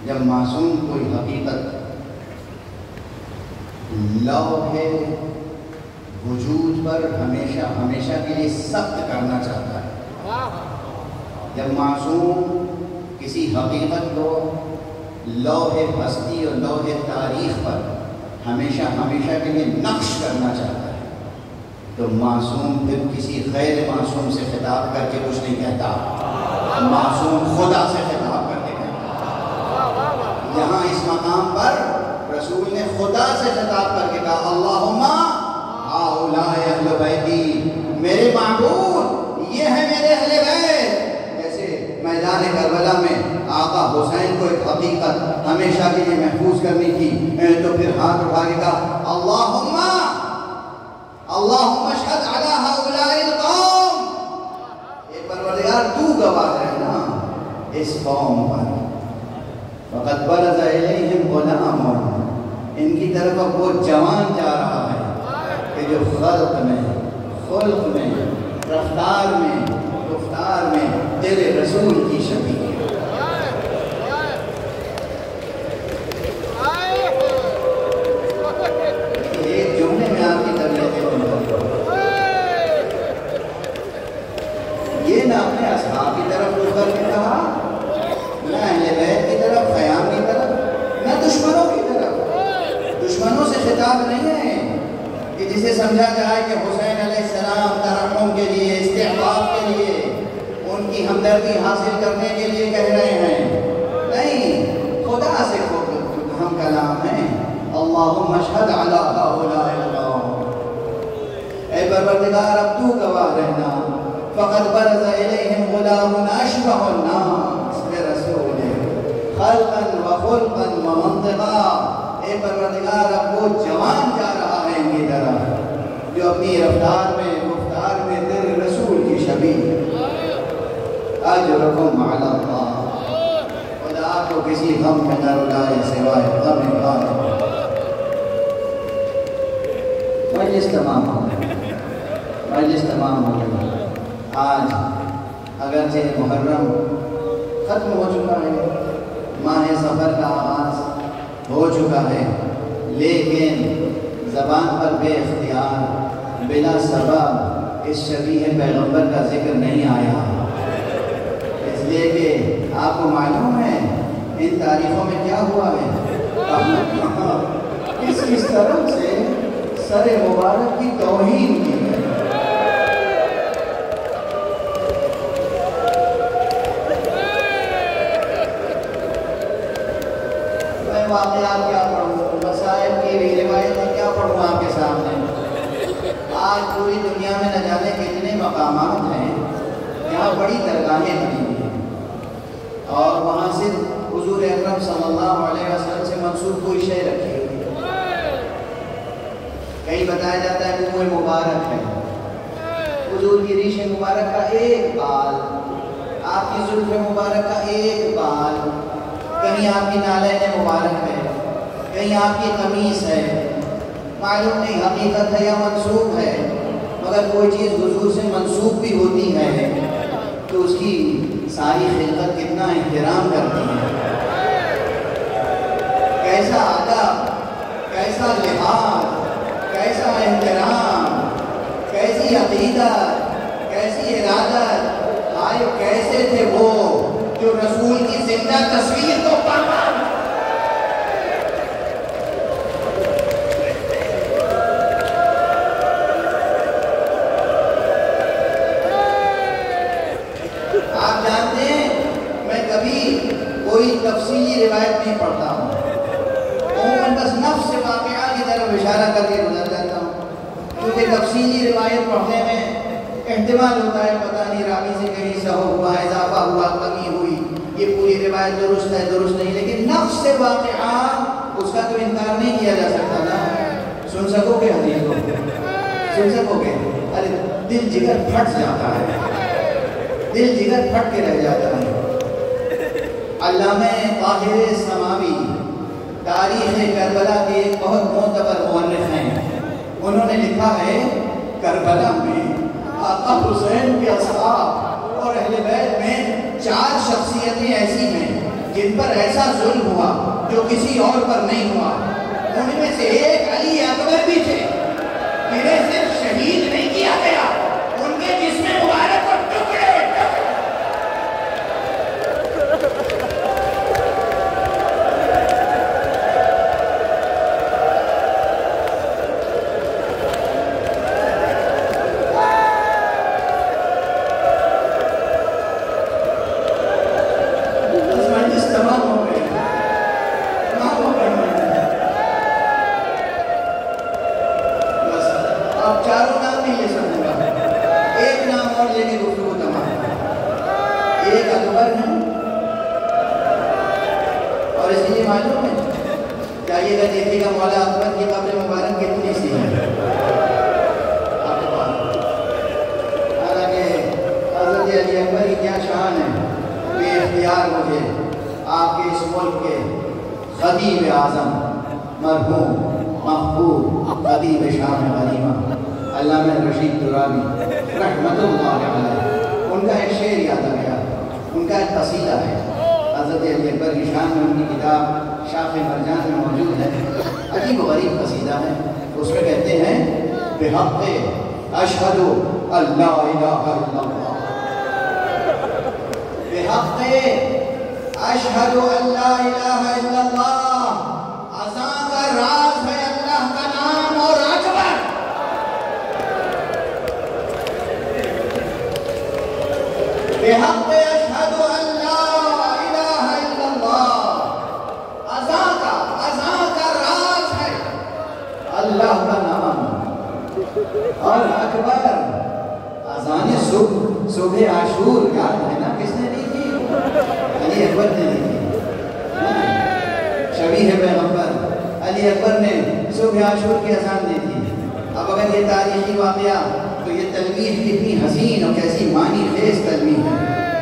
Speaker 1: جب معصوم کوئی حقیقت لوح وجود پر ہمیشہ ہمیشہ کے لیے ثبت کرنا چاہتا ہے، جب معصوم کسی حقیقت کو لوح ہستی اور لوح تاریخ پر ہمیشہ ہمیشہ کے لیے نقش کرنا چاہتا ہے، تو معصوم پھر کسی غیر معصوم سے خطاب کر کے کچھ نہیں کہتا، معصوم خدا سے خطاب کر کے کہتا. یہاں اس مقام پر رسول نے خدا سے خطاب کر کے کہا اللہم ہؤلاء اہل بیتی، میرے معبود یہ ہے میرے اہل بیت. جیسے میدان کربلا میں آقا حسین کو ایک حقیقت ہمیشہ کے لیے محفوظ کرنی تھی تو پھر ہاتھ اٹھا کے کہا اللہم اشہد علی ہؤلاء القوم، اے پروردگار تو گواہ ہے نا اس قوم پر. وقد برز الیہم غلام، ان کی طرف اب وہ جوان جا رہا ہے کہ جو خلق میں رفتار میں گفتار میں تیرے رسول کی شبیہ ہے. ایک جملے میں آپ کی طبیعت یہ نہ اپنے اصحاب کی طرف رخ کر کے کہا، نہ اہل بیت کی طرف، قیام کی طرف، نہ دشمنوں کی طرف. دشمنوں سے خطاب نہیں ہے کہ جسے سمجھا جائے کہ حسین علیہ السلام ترحم کے لیے، استحباب کے لیے، ان کی ہمدردی حاصل کرنے کے لیے کہہ رہے ہیں. نہیں، خدا سے ہم کلام ہیں. اللہم اشہد علی ہؤلاء القوم، اے پروردگار اب تو گواہ رہنا. فقد برز الیہم غلام اشبہ الناس برسول خلقا وخلقا ومنطقا. اے پروردگار اب وہ جوان جا رہا ہے ان کی طرف جو اپنی رفتار میں گفتار میں تیرے رسول کی شبیہ. اجرکم علی اللہ، خدا کو کسی غم میں نہ رلائے سوائے غم غالب۔ مجلس تمام ہو گئی، مجلس تمام ہو گئی۔ آج اگرچہ محرم ختم ہو چکا ہے، ماہ سفر کا آغاز ہو چکا ہے، لیکن زبان پر بے اختیار بلا سبب اس شبیہ پیغمبر کا ذکر نہیں آیا، اس لیے کہ آپ کو معلوم ہے ان تاریخوں میں کیا ہوا ہے۔ اس طرح سے سر مبارک کی توہین کی ہے۔ میں واقعات کیا پڑھوں، مسائل کی بھی روایتیں کیا پڑھوں آپ کے سامنے۔ آج پوری دنیا میں نہ جانے کتنے مقامات ہیں جہاں بڑی درگاہیں بنی ہوئی ہیں اور وہاں صرف حضور اکرم صلی اللہ علیہ وسلم سے منسوب کوئی شے رکھی ہوئی ہے۔ کہیں بتایا جاتا ہے کہ منہ مبارک ہے، حضور کی ریش مبارک کا ایک بال، آپ کی زلف مبارک کا ایک بال، کہیں آپ کی نالین مبارک ہے، کہیں آپ کی قمیص ہے، معلوم نہیں حقیقت ہے یا منسوب ہے، مگر کوئی چیز حضور سے منسوب بھی ہوتی ہے تو اس کی ساری خلقت کتنا احترام کرتی ہے۔ کیسا ادب، کیسا لحاظ، کیسا احترام، کیسی عقیدت، کیسی ارادت، آئے کیسے تھے وہ جو رسول کی زندہ تصویر کو پڑھا۔ آپ جانتے ہیں میں کبھی کوئی تفصیلی روایت نہیں پڑھتا ہوں، عموماً بس نفس واقعہ کی طرف اشارہ کر کے گزر جاتا ہوں، کیونکہ تفصیلی روایت پڑھنے میں احتمال ہوتا ہے پتہ نہیں راوی سے کہیں سہو ہوا، اضافہ ہوا، کمی ہوئی، یہ پوری روایت درست ہے درست نہیں، لیکن نفس واقعہ اس کا تو انکار نہیں کیا جا سکتا نا۔ سن سکو گے حدیث کو؟ سن سکو گے؟ ارے دل جگر پھٹ جاتا ہے، دل جگر پھٹ کے رہ جاتا ہے۔ علامہ طاہر سماوی تاریخ کربلا کے ایک بہت معتبر مورخ ہیں، انہوں نے لکھا ہے کربلا میں آقا حسین کے اصحاب اور اہل بیت میں 4 شخصیتیں ایسی ہیں جن پر ایسا ظلم ہوا جو کسی اور پر نہیں ہوا۔ ان میں سے ایک علی اکبر بھی تھے، انہیں صرف شہید نہیں کیا گیا، ان کے جسم مبارک کو ٹکڑے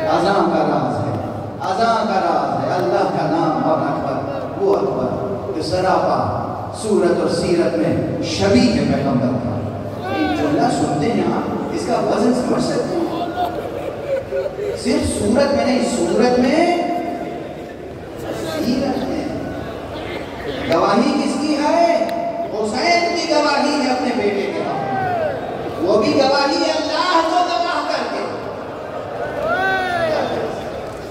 Speaker 1: اذان کا راز ہے، اللہ کا نام سراپا صورت اور سیرت میں شبیہ ہے پیغمبر کا. جملہ سنتے ہیں آپ, اس کا وزن سمجھ سکتے ہیں؟ صرف صورت میں نہیں, صورت میں سیرت میں. گواہی کس کی ہے؟ حسین کی گواہی ہے اپنے بیٹے کے حق. وہ بھی گواہی ہے اللہ کو گواہ کر کے.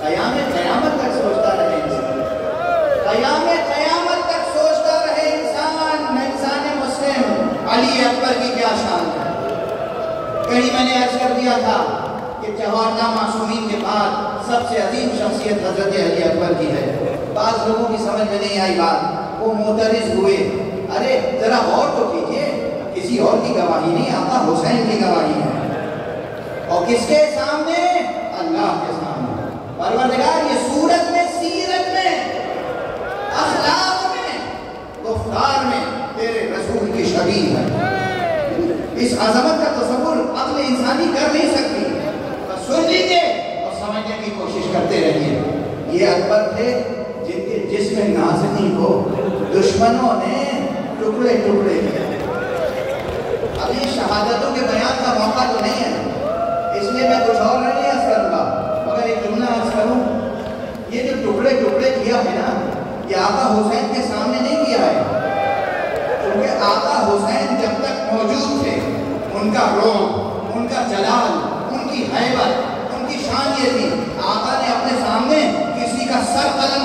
Speaker 1: قیامت تک سوچتا رہے انسان, قیامت تک سوچتا رہے انسان مسلم علی اکبر کی کیا شان ہے. کہیں میں نے عرض کر دیا تھا کہ چوارنا معصومین کے بعد سب سے عظیم شخصیت حضرت علی اکبر کی ہے. بعض لوگوں کی سمجھ میں نہیں آئی بات, وہ معترض ہوئے. ارے ذرا غور تو کیجئے, کسی اور کی گواہی نہیں, آقا حسین کی گواہی ہے. اور کس کے سامنے؟ اللہ کے سامنے. پروردگار یہ صورت میں, سیرت میں, اخلاق میں, گفتار میں تیرے رسول کی شبیہ ہے. اس عظمت کا تصور عقل انسانی کر نہیں سکتی. بس سن لیجئے اور سمجھنے کی کوشش کرتے رہیے. یہ اکبر تھے جن کے جسم نازنی کو دشمنوں نے ٹکڑے ٹکڑے کیا. ابھی شہادتوں کے بیان کا موقع تو نہیں ہے, اس لیے میں کچھ اور نہیں عرض کروں گا, مگر ایک جملہ عرض کروں. یہ جو ٹکڑے ٹکڑے کیا ہے نا, یہ آقا حسین کے سامنے نہیں کیا ہے, کیونکہ آقا حسین جب تک موجود تھے ان کا روح, ان کا جلال, ان کی ہیبت, ان کی شان یہ تھی, آقا نے اپنے سامنے کسی کا سر قلم